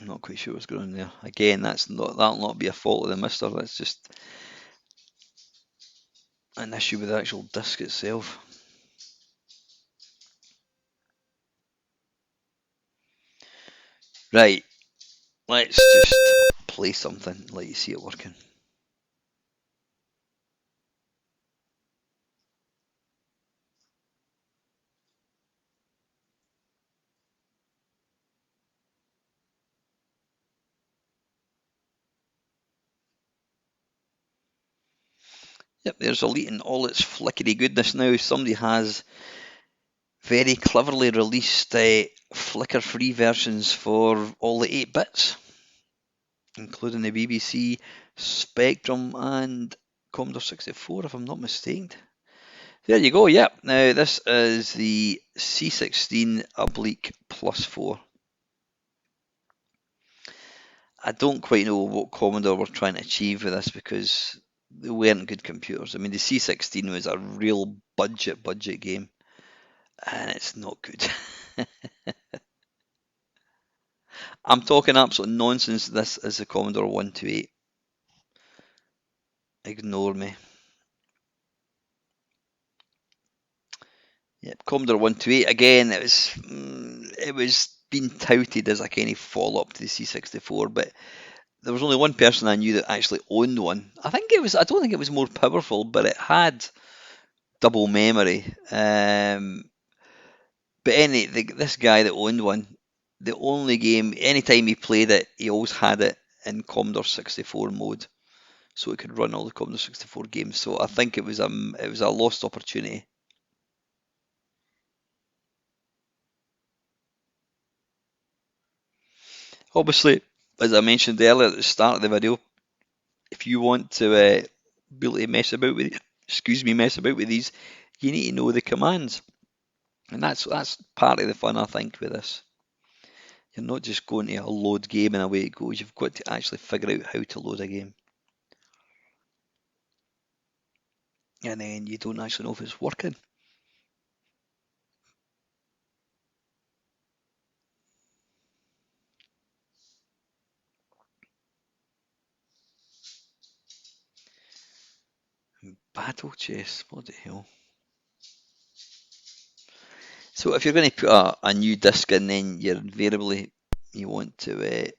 I'm not quite sure what's going on there. Again, that'll not be a fault of the mister. That's just an issue with the actual disk itself. Right, let's just play something, let you see it working. Yep, there's Elite in all its flickery goodness now. Somebody has very cleverly released flicker-free versions for all the 8 bits, including the BBC, Spectrum, and Commodore 64, if I'm not mistaken. There you go, yep. Now, this is the C16 oblique plus 4. I don't quite know what Commodore were trying to achieve with this because they weren't good computers. I mean, the C16 was a real budget game, and it's not good. I'm talking absolute nonsense. This is the Commodore 128. Ignore me. Yep, Commodore 128 again. It was being touted as a kind of follow-up to the C64, but there was only one person I knew that actually owned one. I don't think it was more powerful, but it had double memory. But this guy that owned one, the only game, anytime he played it, he always had it in Commodore 64 mode, so it could run all the Commodore 64 games. So I think it was a lost opportunity. Obviously, as I mentioned earlier at the start of the video, if you want to be able to mess about with these, you need to know the commands, and that's part of the fun, I think, with this. You're not just going to a load game and away it goes. You've got to actually figure out how to load a game, and then you don't actually know if it's working. Battle chess, what the hell? So if you're going to put a new disk in, then you're invariably you want to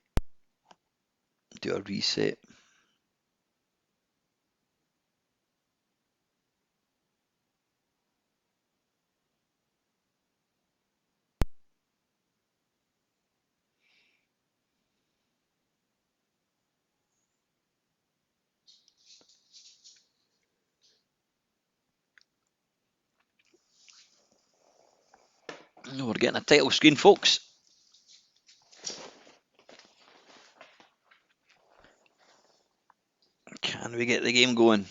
do a reset. We're getting a title screen, folks. Can we get the game going?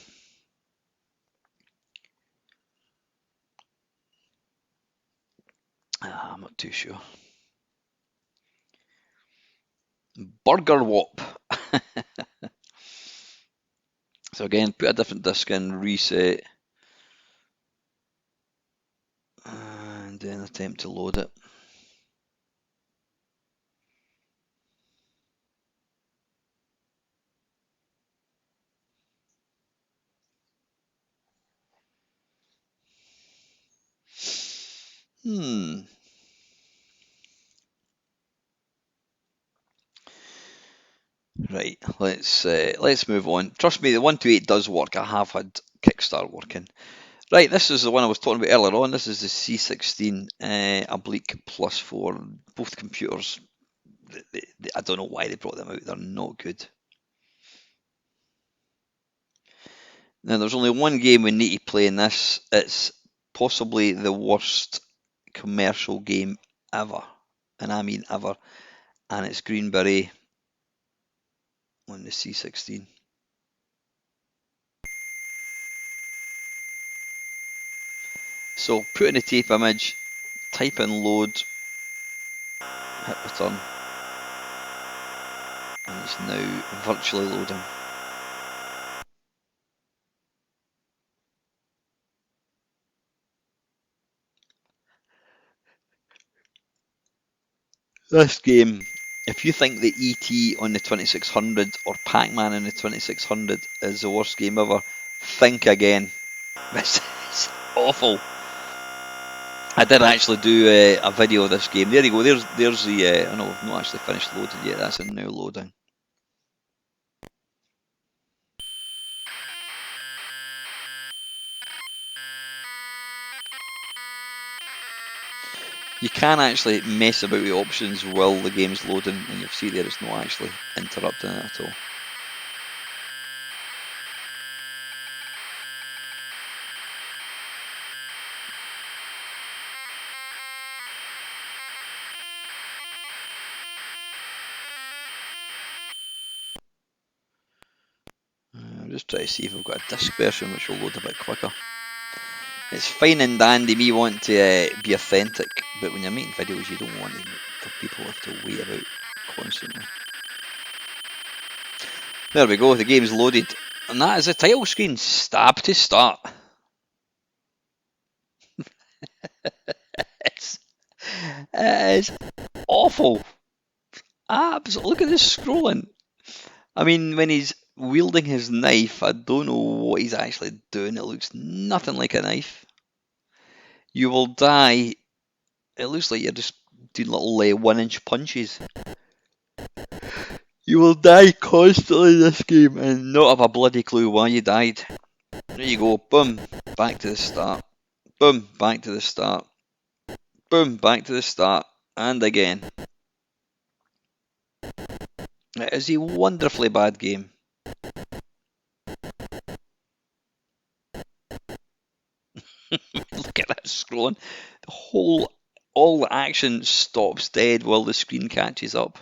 I'm not too sure. Burger Whop. So again, put a different disk in, reset, and then attempt to load it. Right, let's move on. Trust me, the 128 does work. I have had Kickstart working. Right, this is the one I was talking about earlier on. This is the C16 oblique plus 4. Both computers, I don't know why they brought them out. They're not good. Now, there's only one game we need to play in this. It's possibly the worst commercial game ever, and I mean ever, and it's Green Beret on the C16. So put in a tape image, type in load, hit return, and it's now virtually loading. This game, if you think the ET on the 2600 or Pac-Man on the 2600 is the worst game ever, think again. This is awful. I did actually do a video of this game. There you go. There's the. I know I've not actually finished loading yet. That's now loading. You can actually mess about with options while the game's loading, and you'll see there it's not actually interrupting it at all. I'll just try to see if we've got a disc version which will load a bit quicker. It's fine and dandy me wanting to be authentic, but when you're making videos you don't want for people to have to wait about constantly. There we go, the game's loaded. And that is the title screen, stab to start. It is awful. Absolutely, look at this scrolling. I mean, when he's wielding his knife, I don't know what he's actually doing. It looks nothing like a knife. You will die. It looks like you're just doing little 1-inch punches. You will die constantly in this game and not have a bloody clue why you died. There you go. Boom. Back to the start. Boom. Back to the start. Boom. Back to the start. And again. It is a wonderfully bad game. Look at that scrolling. All the action stops dead while the screen catches up.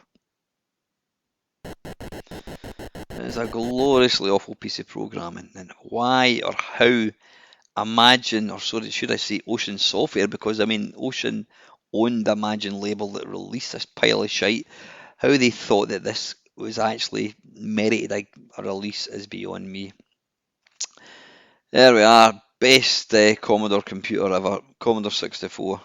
It is a gloriously awful piece of programming. And why or how Imagine, or sorry, should I say Ocean Software, because I mean Ocean owned the Imagine label that released this pile of shite. How they thought that this was actually merited a release is beyond me. There we are, best Commodore computer ever, Commodore 64.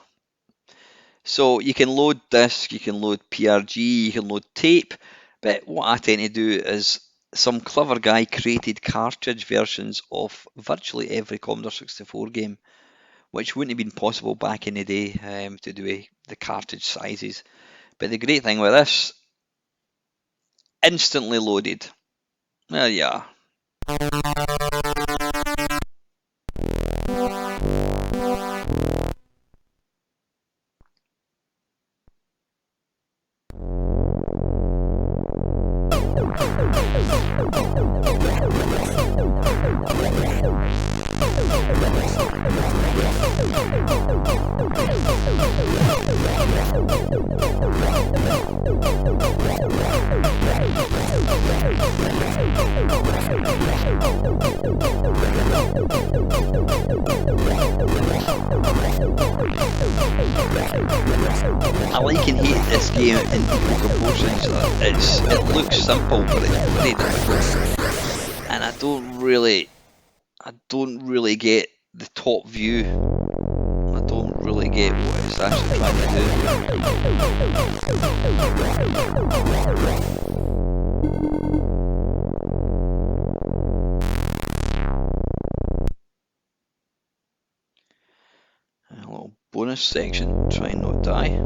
So you can load disk, you can load PRG, you can load tape, but what I tend to do is some clever guy created cartridge versions of virtually every Commodore 64 game, which wouldn't have been possible back in the day to do the cartridge sizes. But the great thing with this, instantly loaded. There you are. I like and hate this game in equal proportions. It looks simple, but it's very difficult, and I don't really get the top view. I don't really get what it's actually trying to do. A little bonus section, try and not die.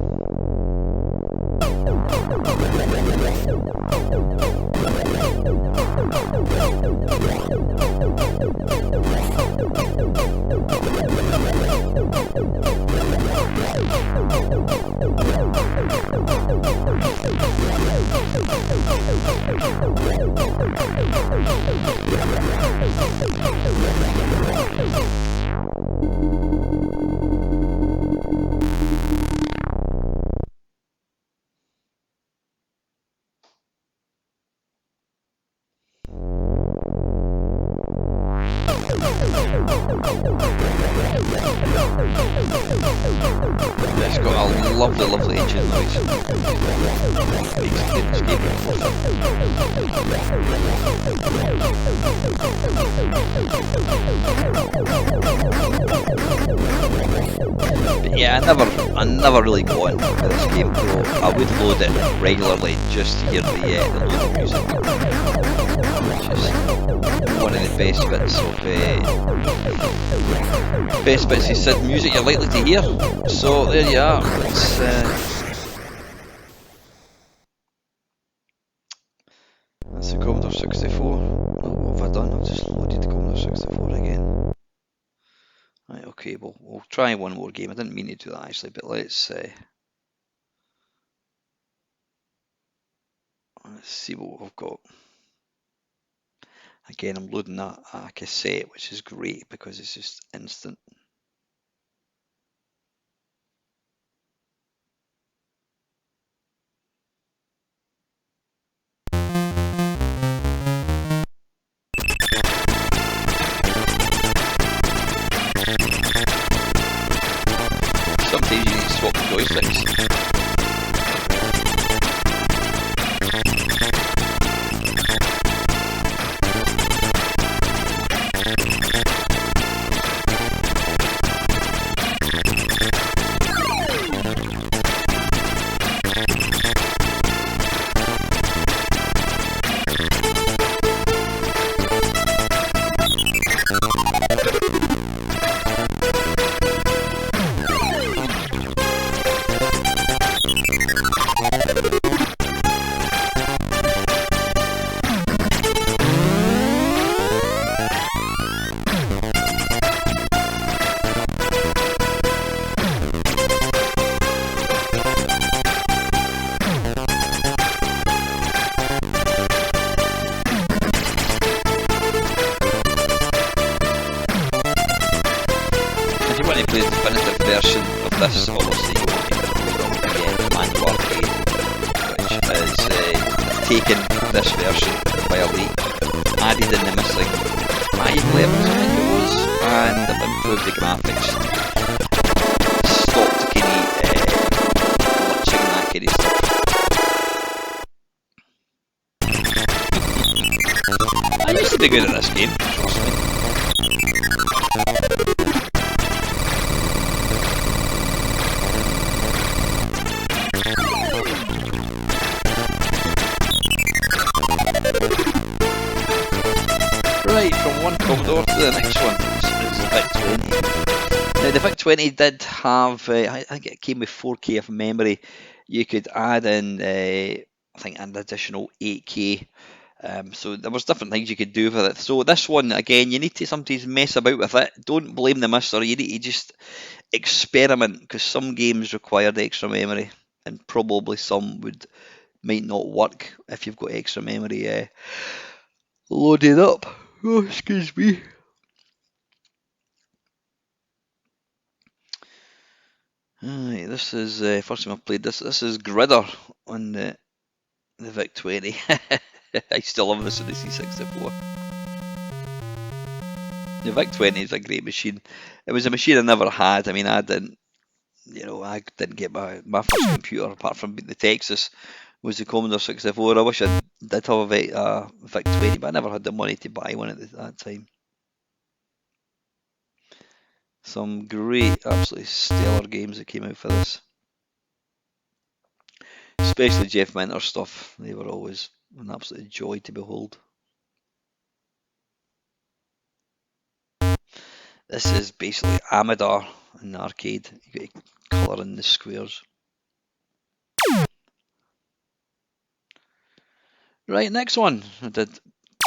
It's got a lovely engine noise. Makes it escape. But yeah, I never really got into this game, though I would load it regularly just to hear the loading music, which is one of the best bits of SID music you're likely to hear. So there you are. That's the Commodore 64. What have I done? I've just loaded the Commodore 64 again. Right, okay, we'll try one more game. I didn't mean to do that actually, but let's see what we've got. Again, I'm loading a cassette, which is great because it's just instant. Sometimes you need to swap the joysticks. Play the definitive version of this, obviously you want to get the manual arcade, which is taken this version while they added in the missing 5 levels, I think it was, and they've improved the graphics, stopped kind of glitching and that kind of stuff. I used to be good at this game, trust me. Right, from one Commodore to the next one, is the VIC-20. Now the the VIC-20 did have, I think it came with 4K of memory. You could add in, I think, an additional 8K. So there was different things you could do with it. So this one, again, you need to sometimes mess about with it. Don't blame the mister. You need to just experiment, because some games required extra memory, and probably some might not work if you've got extra memory loaded up. Oh, excuse me. Alright, this is first time I've played this. This is Gridder on the VIC-20. I still love this in the C64. The VIC-20 is a great machine. It was a machine I never had. I mean, I didn't get my first computer apart from the Texas was the Commodore 64. I wish I did have a VIC-20, but I never had the money to buy one at that time. Some great, absolutely stellar games that came out for this. Especially Jeff Minter stuff. They were always an absolute joy to behold. This is basically Amador in the arcade. You get colour in the squares. Right, next one. I did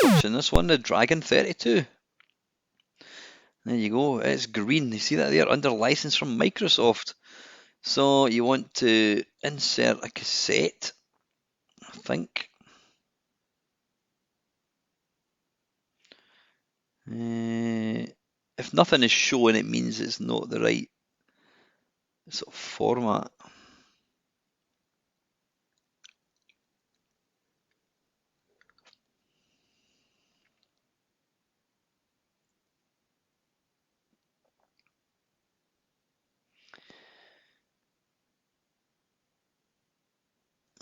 touch on this one, the Dragon 32. There you go, it's green. You see that there, under license from Microsoft. So you want to insert a cassette, I think. If nothing is shown, it means it's not the right sort of format.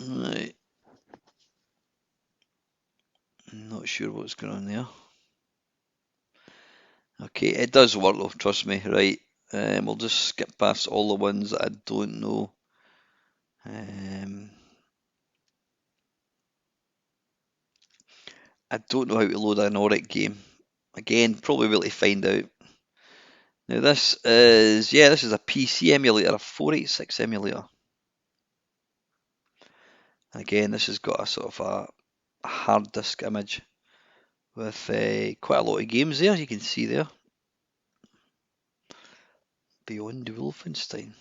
Right. Not sure what's going on there. Okay, it does work though, trust me. Right. We'll just skip past all the ones that I don't know. I don't know how to load an Oric game. Again, probably will to find out. Now this is a PC emulator, a 486 emulator. Again, this has got a sort of a hard disk image with quite a lot of games there. You can see there. Beyond Wolfenstein.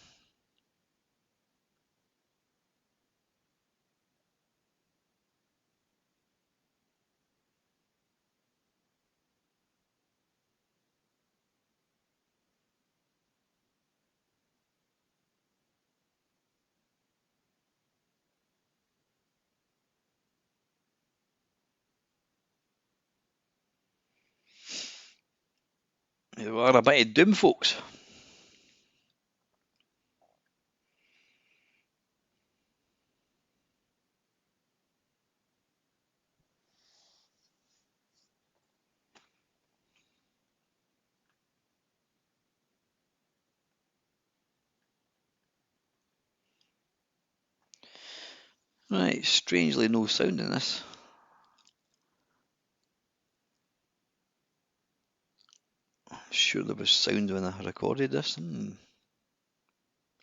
You are a bit of Doom, folks. Right, strangely no sound in this. Sure there was sound when I recorded this.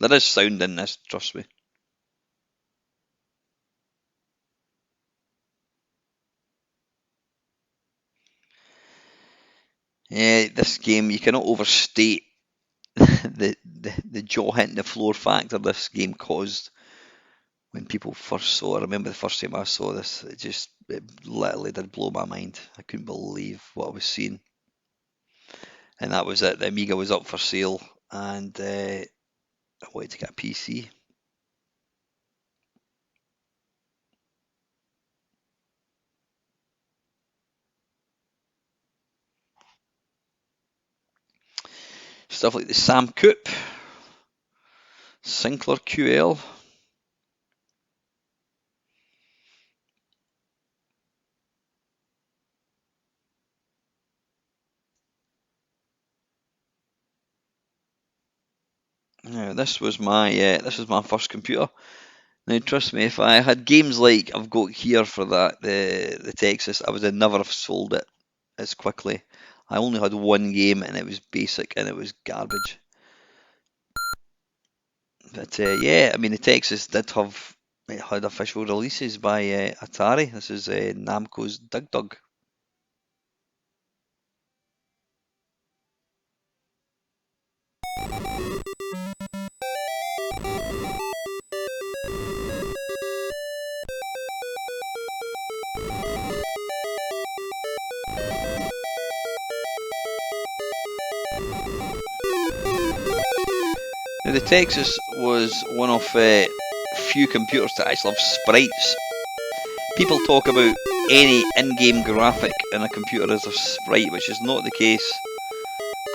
There is sound in this, trust me. Yeah, this game, you cannot overstate the jaw hitting the floor factor this game caused when people first saw it. I remember the first time I saw this, it literally did blow my mind. I couldn't believe what I was seeing. And that was it. The Amiga was up for sale, and I wanted to get a PC. Stuff like the Sam Cooke, Sinclair QL. Now this was my first computer. Now trust me, if I had games like I've got here for that the Texas, I would have never have sold it as quickly. I only had one game and it was basic and it was garbage. But yeah, I mean the Texas did have it had official releases by Atari. This is Namco's Dug Dug. Now the Texas was one of few computers to actually have sprites. People talk about any in-game graphic in a computer as a sprite, which is not the case.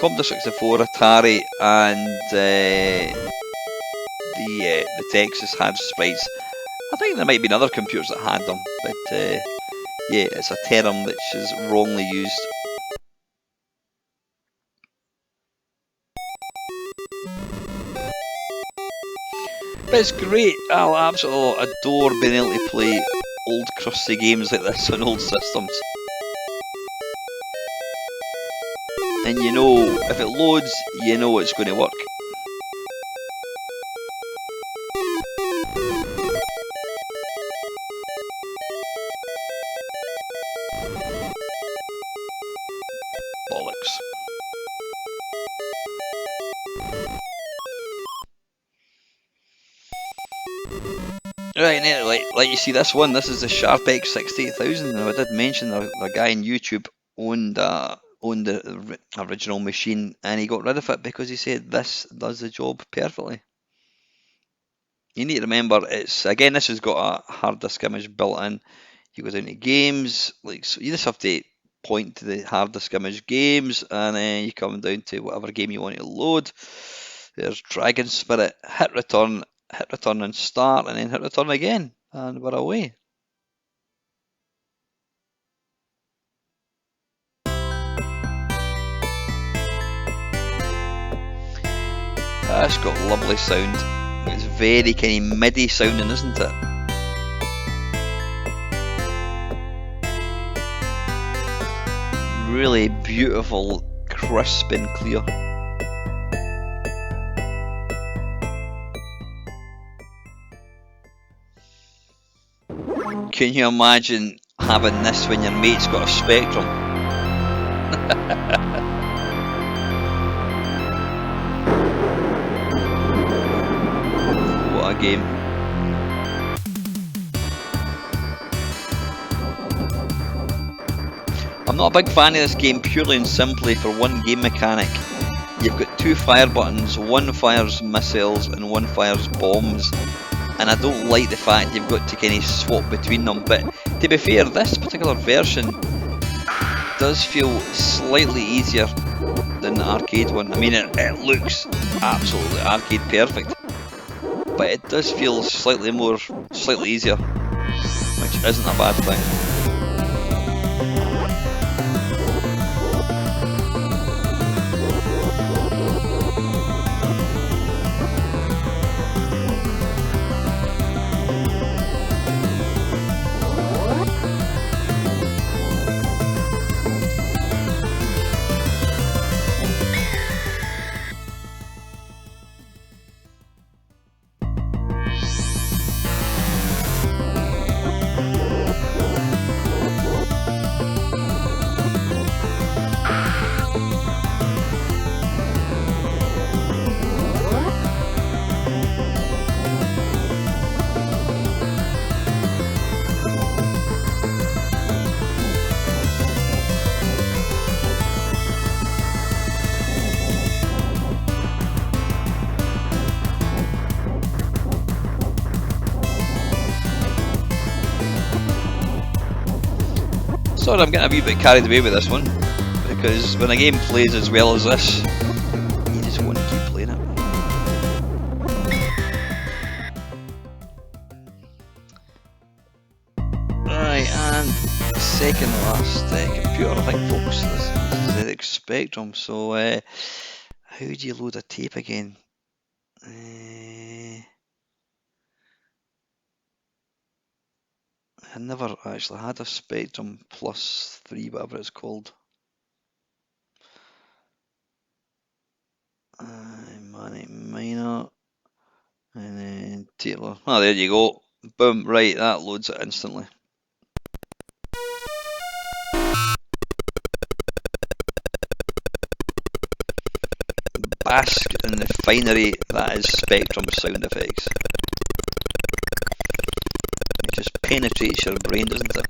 Commodore 64, Atari, and the Texas had sprites. I think there might have been other computers that had them, but yeah, it's a term which is wrongly used. But it's great. I'll absolutely adore being able to play old crusty games like this on old systems. And you know, if it loads, you know it's going to work. Bollocks. Right, now, like you see this one, this is the Sharp X68000. Now I did mention the guy on YouTube owned the original machine, and he got rid of it because he said this does the job perfectly. You need to remember, it's again, this has got a hard disk image built in. You go down to games, like so you just have to point to the hard disk image games, and then you come down to whatever game you want to load. There's Dragon Spirit, hit return and start, and then hit return again, and we're away. That's got lovely sound. It's very kind of MIDI sounding, isn't it? Really beautiful, crisp and clear. Can you imagine having this when your mate's got a Spectrum? What a game. I'm not a big fan of this game purely and simply for one game mechanic. You've got two fire buttons, one fires missiles and one fires bombs, and I don't like the fact you've got to kind of swap between them. But to be fair, this particular version does feel slightly easier than the arcade one. I mean, it looks absolutely arcade perfect, but it does feel slightly easier, which isn't a bad thing. Sorry, I'm getting a wee bit carried away with this one, because when a game plays as well as this, you just want to keep playing it. Right, and second last computer, I think, folks. This is the Spectrum. So, how do you load a tape again? I never actually had a Spectrum Plus 3, whatever it's called. Money Minor. Taylor. Oh, there you go. Boom, right, that loads it instantly. Bask in the finery that is Spectrum sound effects. It just penetrates your brain, doesn't it?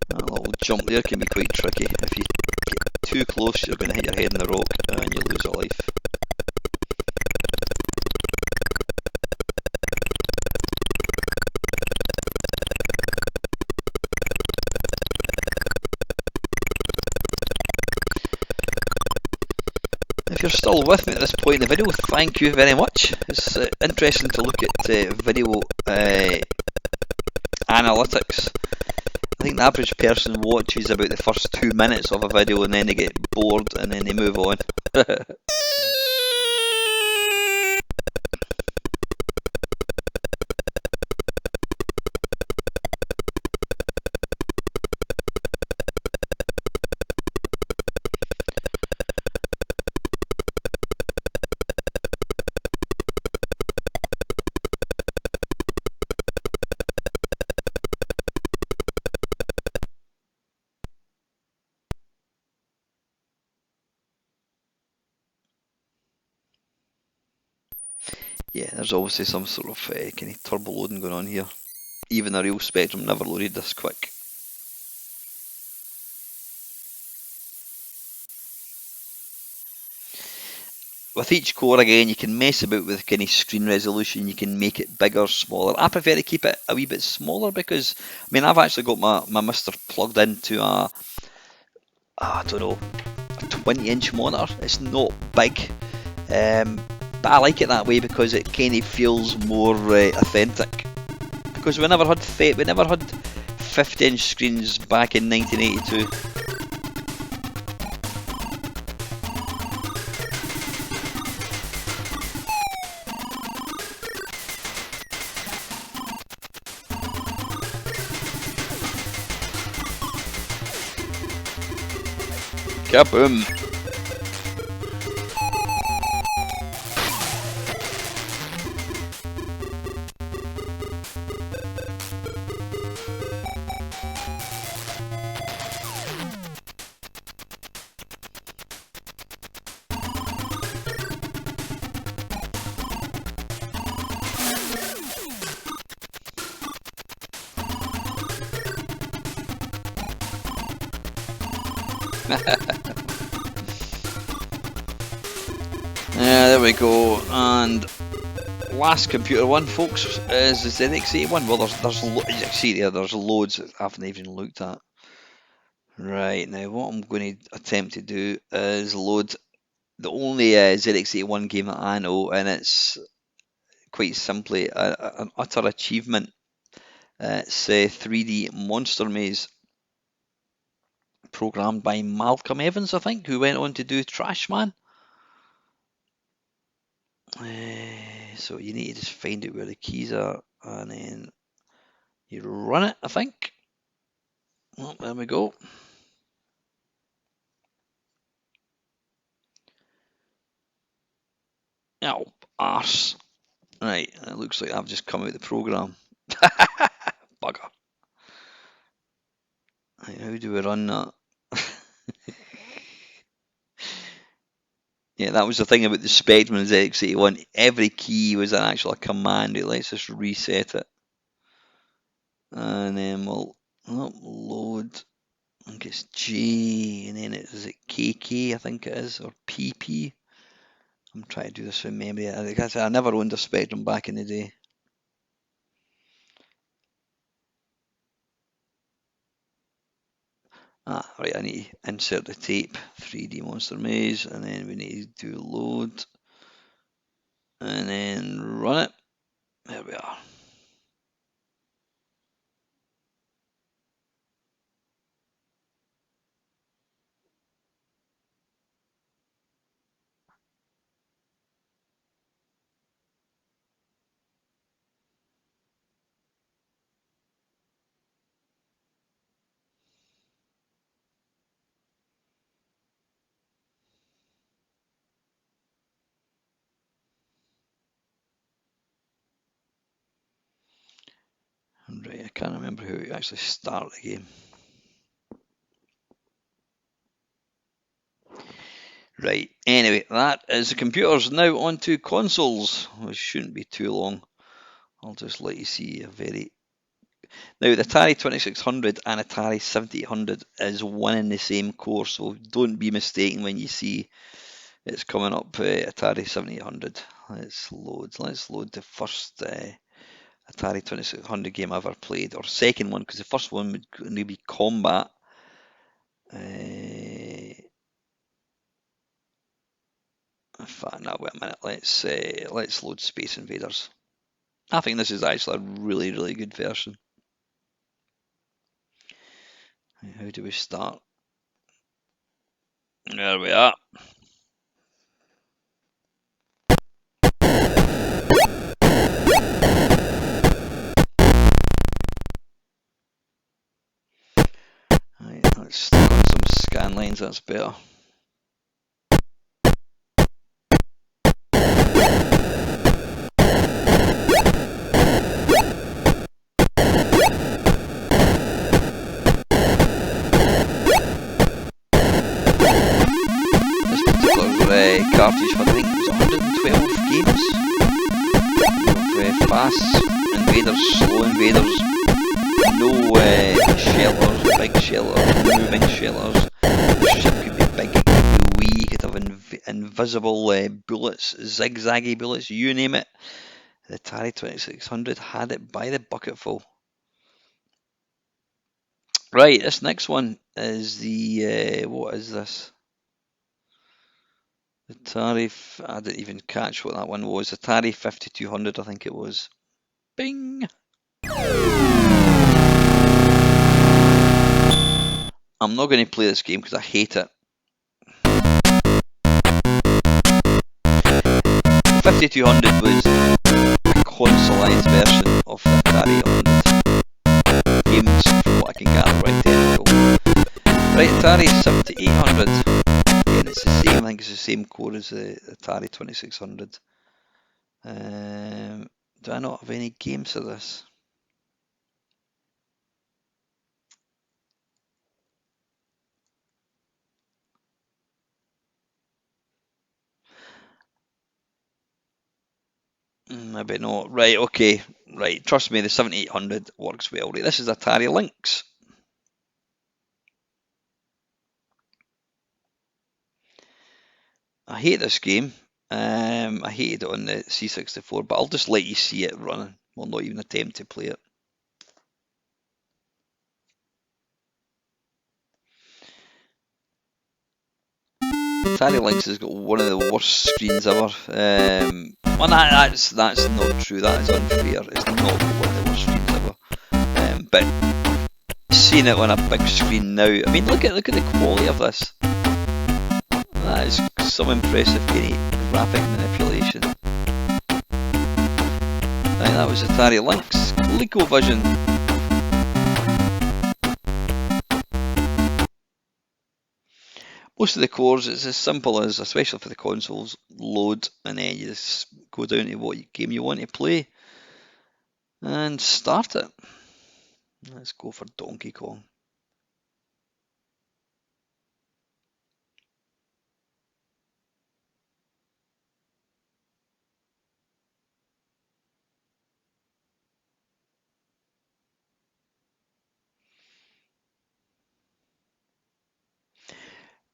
That little jump there can be quite tricky. If you get too close, you're going to hit your head in the rock and you lose your life. If you're still with me at this point in the video, thank you very much. It's interesting to look at video analytics. I think the average person watches about the first 2 minutes of a video and then they get bored and then they move on. Yeah, there's obviously some sort of kind of turbo loading going on here. Even a real Spectrum never loaded this quick. With each core again, you can mess about with kind of screen resolution. You can make it bigger, smaller. I prefer to keep it a wee bit smaller because, I mean, I've actually got my Mister plugged into I don't know, a 20-inch monitor. It's not big. But I like it that way because it kind of feels more authentic. Because we never had 50-inch screens back in 1982. Kaboom! Yeah, there we go. And last computer one, folks, is the ZX81. Well, there's loads that I haven't even looked at. Right, now what I'm going to attempt to do is load the only ZX81 game that I know, and it's quite simply an utter achievement. It's 3D Monster Maze, programmed by Malcolm Evans, I think, who went on to do Trash Man. So you need to just find out where the keys are, and then you run it, I think. Oh, there we go. Oh, arse. Right, it looks like I've just come out of the program. Bugger. Right, how do we run that? Yeah, that was the thing about the Spectrum and ZX81. Every key was an actual command. It lets us reset it. And then we'll upload. I think it's J, and then is it KK, I think it is, or PP. I'm trying to do this from memory. I never owned a Spectrum back in the day. Right, I need to insert the tape, 3D Monster Maze, and then we need to do load, and then run it. There we are. Right, I can't remember how you actually start the game. Right, anyway, that is the computers. Now on to consoles, which shouldn't be too long. I'll just let you see a very... Now, the Atari 2600 and Atari 7800 is one and the same core, so don't be mistaken when you see it's coming up Atari 7800. Let's load the first Atari 2600 game I ever played, or second one, because the first one would only be Combat. In fact, no, wait a minute. Let's load Space Invaders. I think this is actually a really, really good version. How do we start? There we are. Right, let's stick on some scan lines, that's better. Cartridge for I think it was 112 games of fast invaders, slow invaders, no shelters, big shelters, moving shelters. The ship could be big, it could be wee, you could have invisible bullets, zigzaggy bullets, you name it. The Atari 2600 had it by the bucketful. Right, this next one is the what is this? Atari, I didn't even catch what that one was. Atari 5200, I think it was. Bing! I'm not going to play this game because I hate it. 5200 was a consoleized version of the Atari 100. Games, from what I can gather, right technical. Right, Atari 7800. Again, it's the same, I think it's the same core as the Atari 2600. Do I not have any games for this? Maybe not. Right, okay. Right, trust me, the 7800 works well. Right, this is Atari Lynx. I hate this game. I hated it on the C64, but I'll just let you see it running. We'll not even attempt to play it. Atari Lynx has got one of the worst screens ever. Well, that's not true. That is unfair. It's not one of the worst screens ever. But seeing it on a big screen now, I mean, look at the quality of this. That is some impressive graphic manipulation. I think that was Atari Lynx. ColecoVision. Most of the cores, it's as simple as, especially for the consoles, load, and then you just go down to what game you want to play and start it. Let's go for Donkey Kong.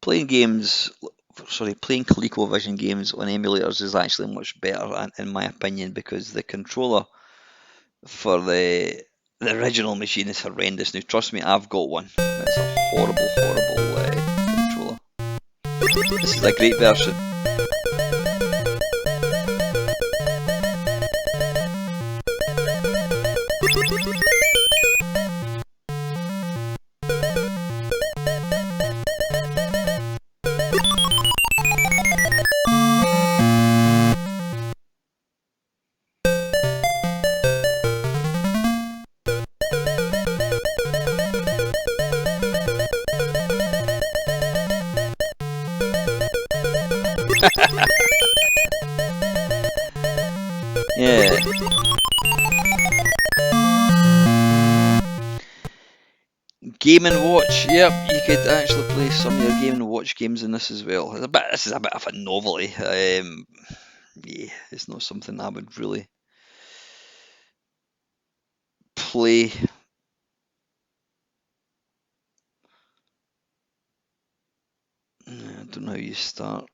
Playing ColecoVision games on emulators is actually much better, in my opinion, because the controller for the original machine is horrendous. Now, trust me, I've got one. It's a horrible, horrible controller. This is a great version. Yeah. Game and Watch. Yep, you could actually play some of your Game and Watch games in this as well. This is a bit of a novelty. Yeah, it's not something I would really play. I don't know how you start.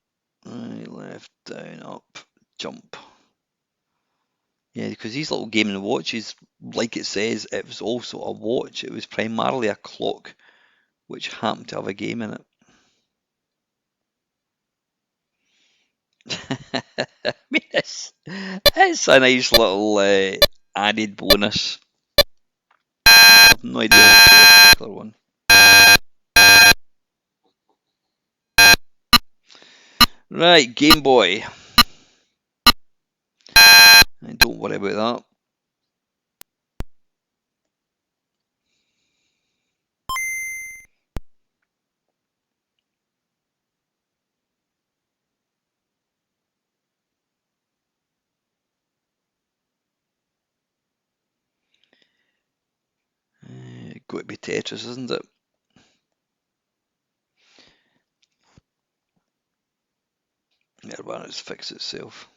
Right, left, down, up, jump. Yeah, because these little Game and Watches, like it says, it was also a watch. It was primarily a clock, which happened to have a game in it. I mean, it's a nice little added bonus. I have no idea what's this particular one. Right, Game Boy. Don't worry about that. Got to be Tetris, isn't it? Yeah, well, it's fixed itself.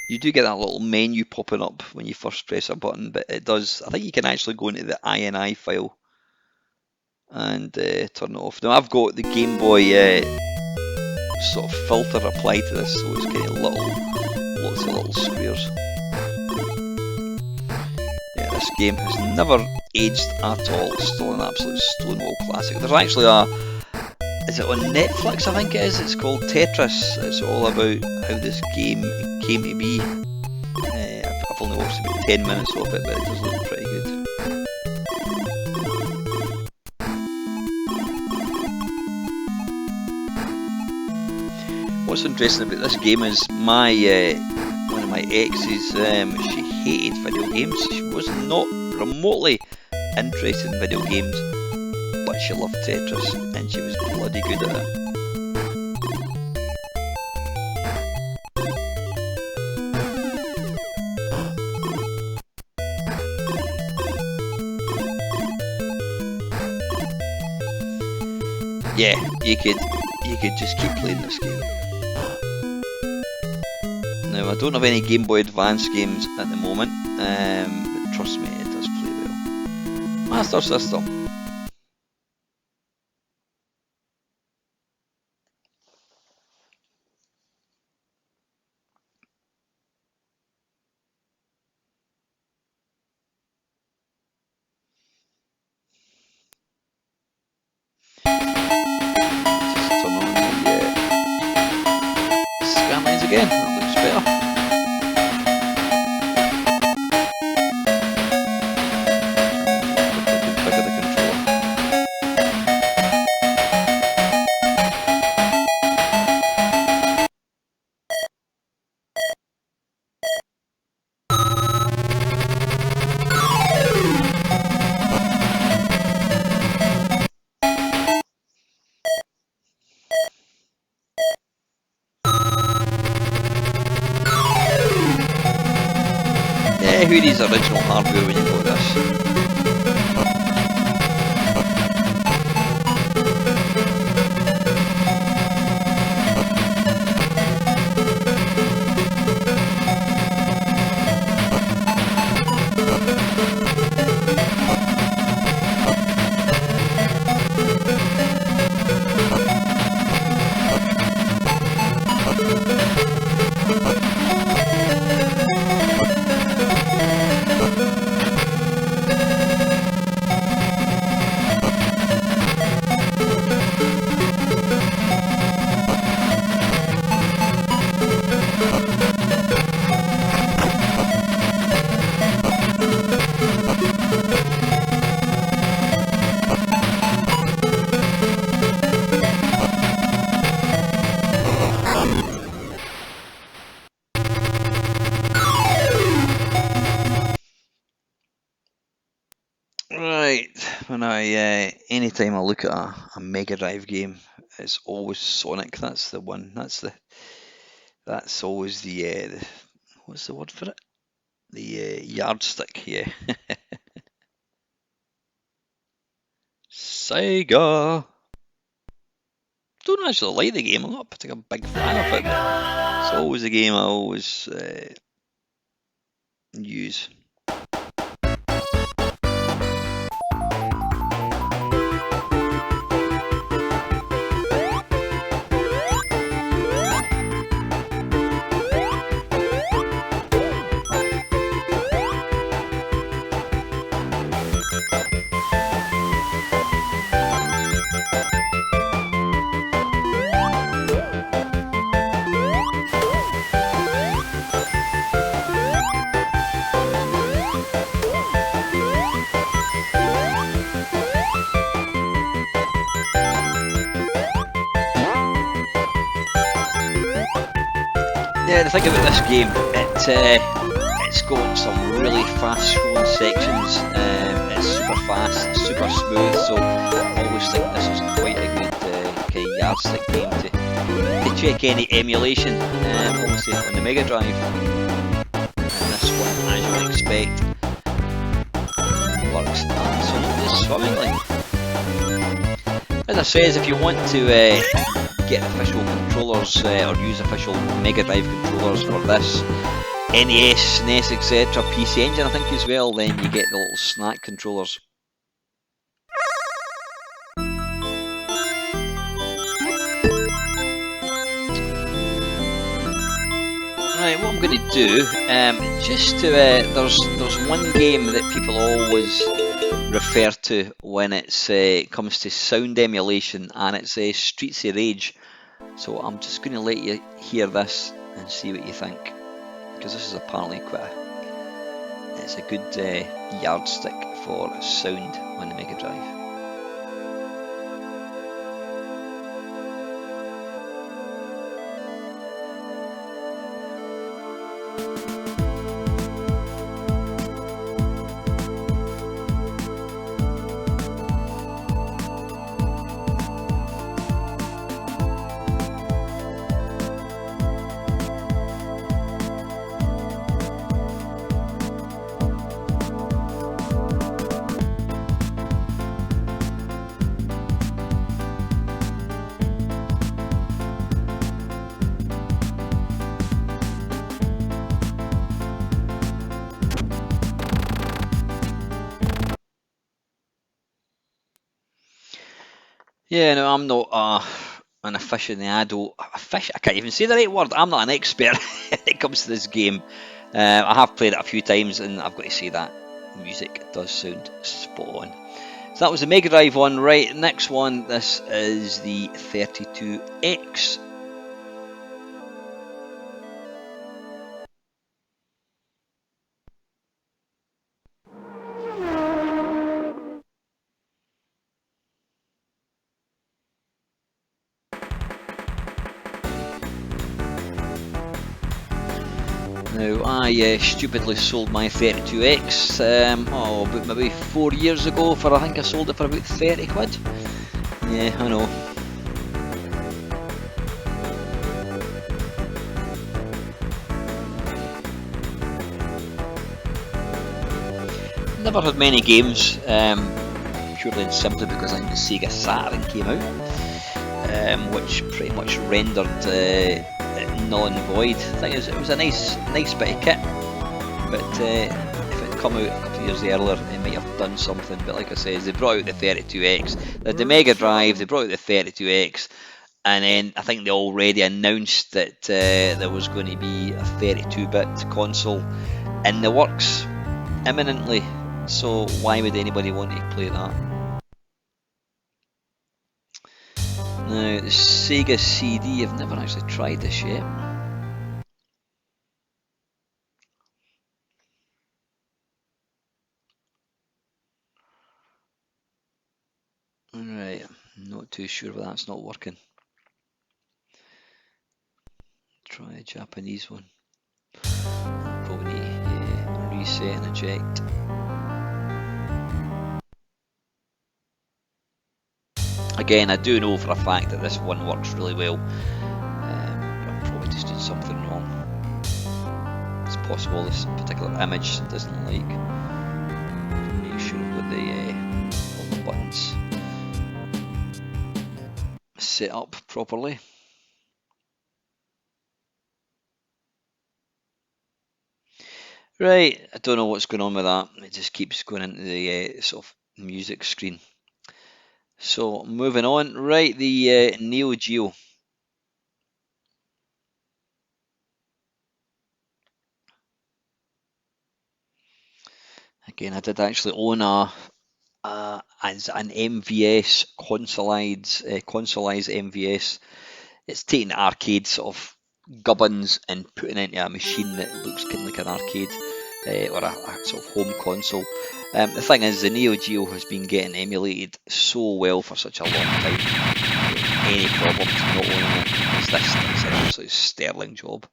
You do get that little menu popping up when you first press a button, but it does. I think you can actually go into the INI file and turn it off. Now I've got the Game Boy sort of filter applied to this, so it's getting lots of little squares. Yeah, this game has never aged at all. It's still an absolute Stonewall classic. There's actually is it on Netflix? I think it is. It's called Tetris. It's all about how this game came to be. I've only watched about 10 minutes of it, but it does look pretty good. What's interesting about this game is one of my exes, she hated video games. She was not remotely interested in video games, but she loved Tetris and she was bloody good at it. Yeah, you could just keep playing this game. Now I don't have any Game Boy Advance games at the moment, but trust me, it does play well. Master System. Just turn on the scan lines again. That looks better. Configure the controller. Yeah, who needs original hardware when you got this? Right, anytime I look at a Mega Drive game, it's always Sonic. That's the one. That's always the what's the word for it? the yardstick, yeah. Sega. Don't actually like the game. I'm not a particular big fan of it, but it's always a game I always use. Yeah, the thing about this game, it's got some really fast scrolling sections. It's super fast, it's super smooth, so I always think this is quite a good kind of yardstick game to check any emulation. Obviously on the Mega Drive, and this one, as you would expect, works absolutely swimmingly. As I says, if you want to get official controllers or use official Mega Drive controllers for this, NES, SNES, etc., PC Engine I think as well, then you get the little snack controllers. Right, what I'm going to do, just to, there's one game that people always refer to when it comes to sound emulation, and it's Streets of Rage. So I'm just going to let you hear this and see what you think, because this is apparently it's a good yardstick for sound on the Mega Drive. Yeah, no, I'm not an aficionado. I can't even say the right word. I'm not an expert when it comes to this game. I have played it a few times, and I've got to say that music does sound spot on. So that was the Mega Drive one. Right, next one. This is the 32X. Now, I stupidly sold my 32X, about maybe 4 years ago for, I think I sold it for about 30 quid. Yeah, I know. Never had many games, purely and simply because I think the Sega Saturn came out, which pretty much rendered null and void. The thing is, it was a nice bit of kit, but if it had come out a couple of years earlier, it might have done something. But like I said, they brought out the 32X, they had the Mega Drive, they brought out the 32X, and then I think they already announced that there was going to be a 32-bit console in the works imminently. So why would anybody want to play that? Now, the Sega CD, I've never actually tried this yet. Alright, I'm not too sure why that's not working. Try a Japanese one. Probably need to reset and eject. Again, I do know for a fact that this one works really well. I'm probably just doing something wrong. It's possible this particular image doesn't like. Make sure I've got all the buttons set up properly. Right, I don't know what's going on with that. It just keeps going into the sort of music screen. So moving on, right, the Neo Geo. Again, I did actually own as an MVS consoleized MVS. It's taking the arcade sort of gubbins and putting it into a machine that looks kind of like an arcade or a sort of home console. The thing is, the Neo Geo has been getting emulated so well for such a long time. Any problems not owning it, because this is an absolute sterling job.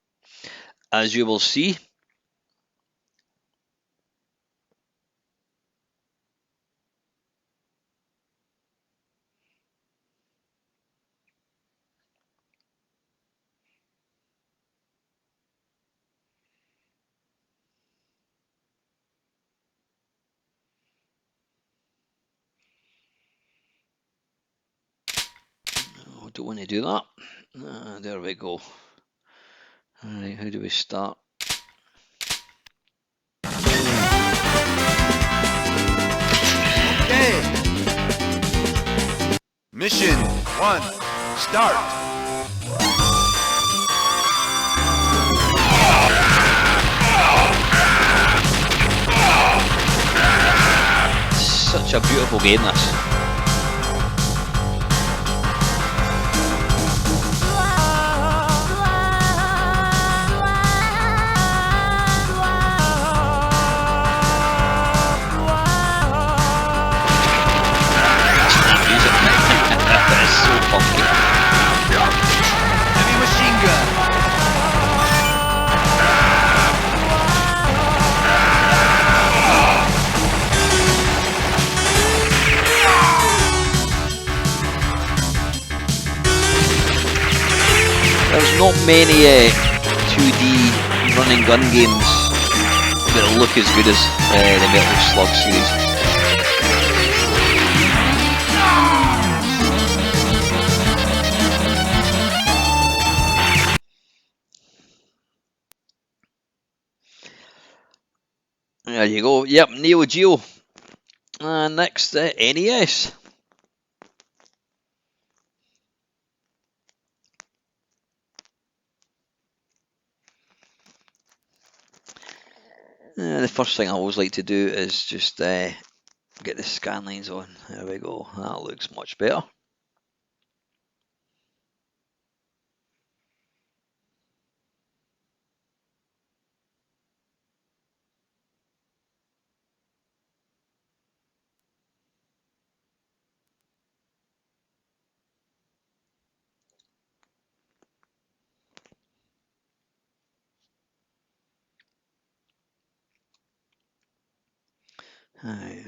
As you will see. Oh, don't want to do that. There we go. Alright, how do we start?
Okay. Mission 1, start.
Such a beautiful game, this.
Heavy machine gun.
There's not many 2D running gun games that look as good as the Metal Slug series. There you go. Yep, Neo Geo. Next, NES. The first thing I always like to do is just get the scan lines on. There we go. That looks much better.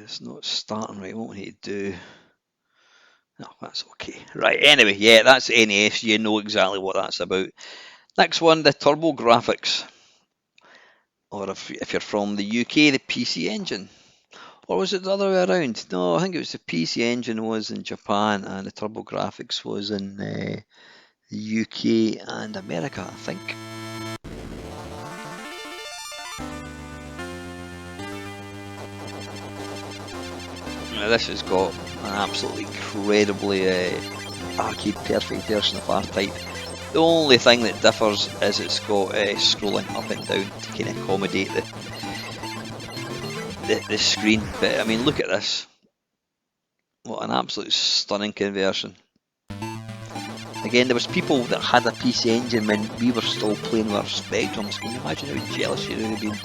It's not starting right. What we need to do? No, that's okay. Right, anyway, yeah, that's NES. You know exactly what that's about. Next one, the Turbo Graphics. Or if you're from the UK, the PC Engine. Or was it the other way around? No, I think it was the PC Engine was in Japan and the Turbo Graphics was in the UK and America, I think. Now this has got an absolutely incredibly arcade perfect version of R-Type. The only thing that differs is it's got scrolling up and down to kind of accommodate the screen. But I mean, look at this. What an absolute stunning conversion. Again, there was people that had a PC Engine when we were still playing with our Spectrums. Can you imagine how jealous you would have been?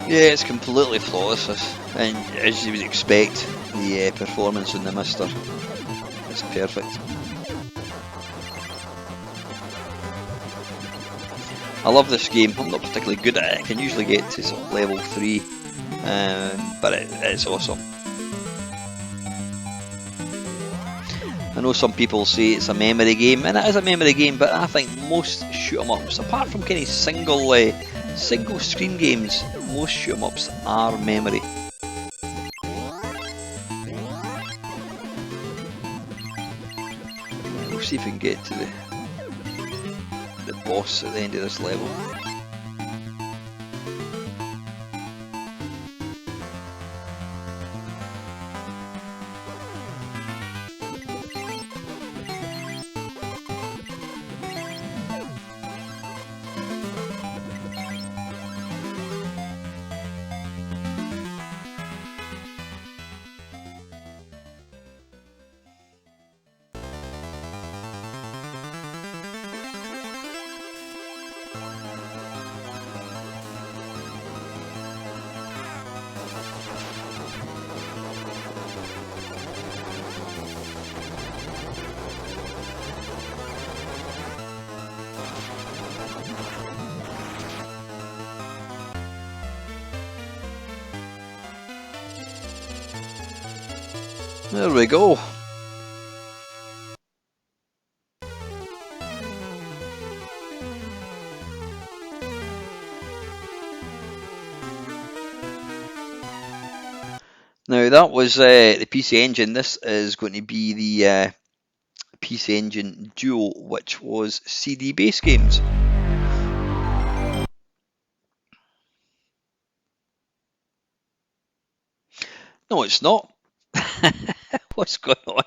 Yeah, it's completely flawless, this. And as you would expect, the performance in the Mister is perfect. I love this game. I'm not particularly good at it. I can usually get to sort of level 3, but it's awesome. I know some people say it's a memory game, and it is a memory game, but I think most shoot 'em ups, apart from kind of single screen games, most shoot 'em ups are memory. We'll see if we can get to the boss at the end of this level. There we go. Now that was the PC Engine. This is going to be the PC Engine Duo, which was CD-based games. No, it's not. What's going on?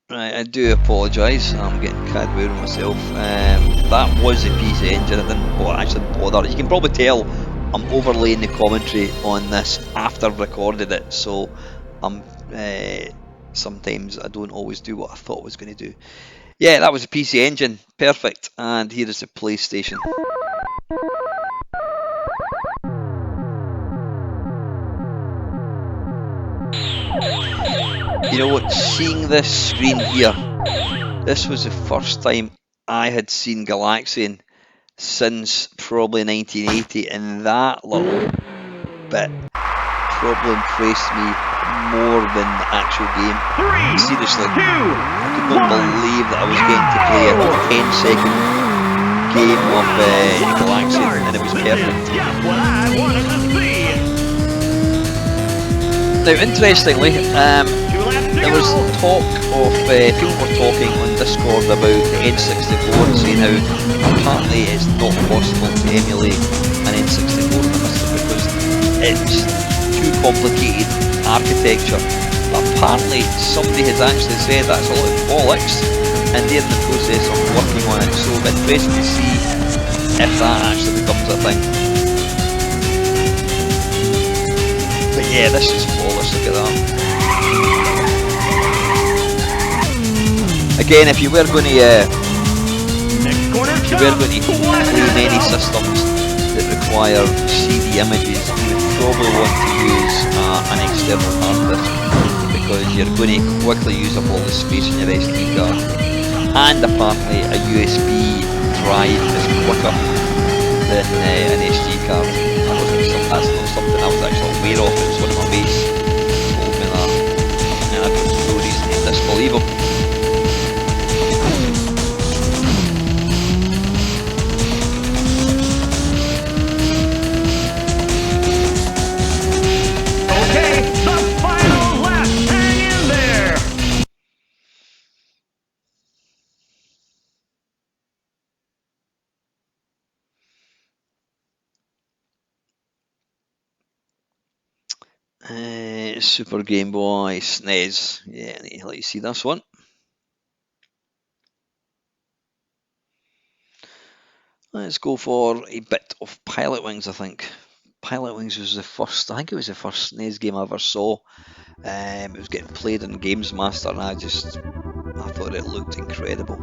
Right, I do apologise. I'm getting carried away with myself. That was the PC Engine. I didn't actually bother. You can probably tell I'm overlaying the commentary on this after I've recorded it, so I'm sometimes I don't always do what I thought I was going to do. Yeah, that was the PC Engine. Perfect. And here is the PlayStation. You know what, seeing this screen here, this was the first time I had seen Galaxian since probably 1980, and that little bit probably impressed me more than the actual game. Seriously, I could not believe that I was getting to play a 10-second game of Galaxian, and it was perfect. Now, interestingly, there was talk of people were talking on Discord about the N64 and saying how apparently it's not possible to emulate an N64 in the Mister because it's too complicated architecture. But apparently somebody has actually said that's a lot of bollocks, and they're in the process of working on it. So interesting to see if that actually becomes a thing. But yeah, this is flawless. Look at that. Again, if you were going to claim any systems that require CD images, you would probably want to use an external hard disk because you're going to quickly use up all the space in your SD card. And apparently a USB drive is quicker than an SD card. That's not something I was actually aware of. It was one of my mates told me that, and I've got no reason to disbelieve him. Super Game Boy SNES. Yeah, I need to let you see this one. Let's go for a bit of Pilot Wings, I think. Pilot Wings was the first, I think it was the first SNES game I ever saw. It was getting played in Games Master and I thought it looked incredible.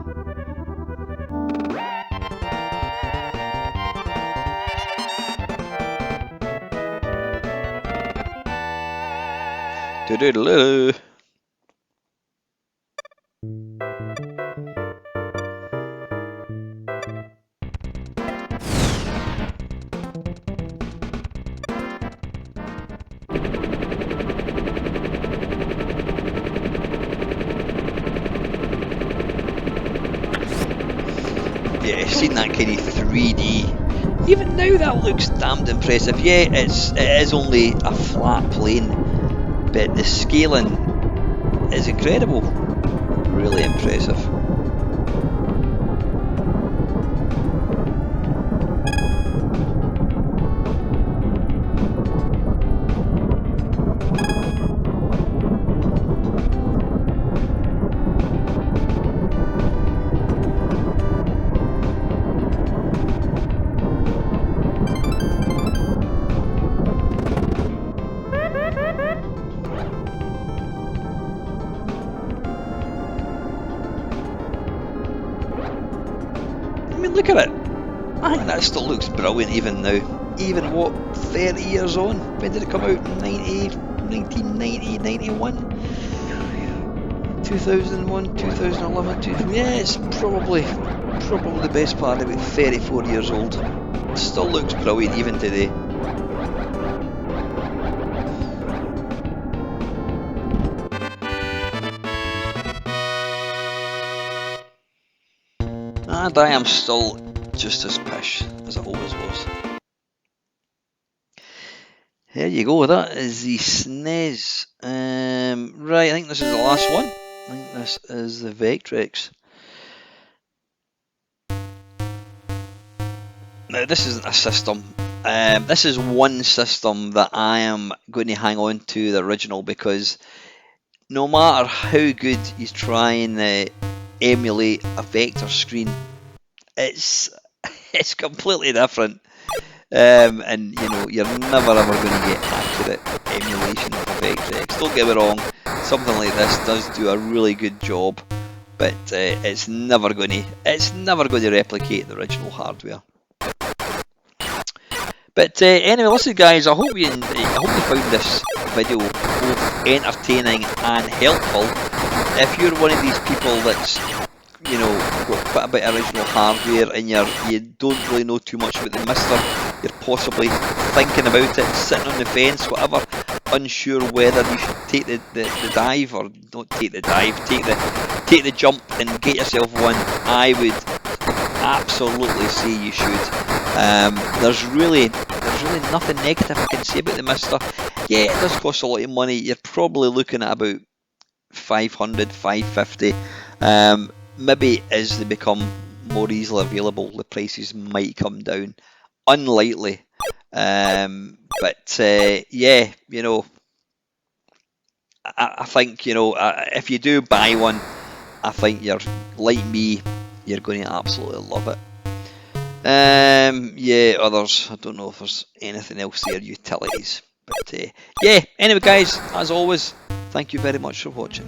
Doo-doo-doo-doo. Yeah, seen that kind of 3D. Even now that looks damned impressive. Yeah, it is only a flat plane, but the scaling is incredible. Really impressive. I mean, look at it. I think that still looks brilliant even now. Even what, 30 years on? When did it come out? 1990, 91? 2001, 2011, yeah, it's probably the best part, about 34 years old. It still looks brilliant even today. And I am still just as pish as I always was. There you go, that is the SNES. Right, I think this is the last one. I think this is the Vectrex. Now this isn't a system. This is one system that I am going to hang on to, the original, because no matter how good you try and emulate a vector screen, it's completely different. And you know, you're never ever going to get accurate emulation of a Vectrex. Don't get me wrong, something like this does do a really good job, but it's never going to replicate the original hardware. But anyway, listen guys, I hope you found this video both entertaining and helpful. If you're one of these people that's, you know, got quite a bit of original hardware and you don't really know too much about the Mister, you're possibly thinking about it, sitting on the fence, whatever, unsure whether you should take the dive or not take the dive, take the jump and get yourself one, I would absolutely say you should. There's really nothing negative I can say about the Mister. Yeah, it does cost a lot of money. You're probably looking at about 500, 550. Maybe as they become more easily available, the prices might come down. Unlikely. But yeah, you know, I think, you know, if you do buy one, I think you're, like me, you're going to absolutely love it. Yeah, others, I don't know if there's anything else there, utilities. But yeah, anyway guys, as always, thank you very much for watching.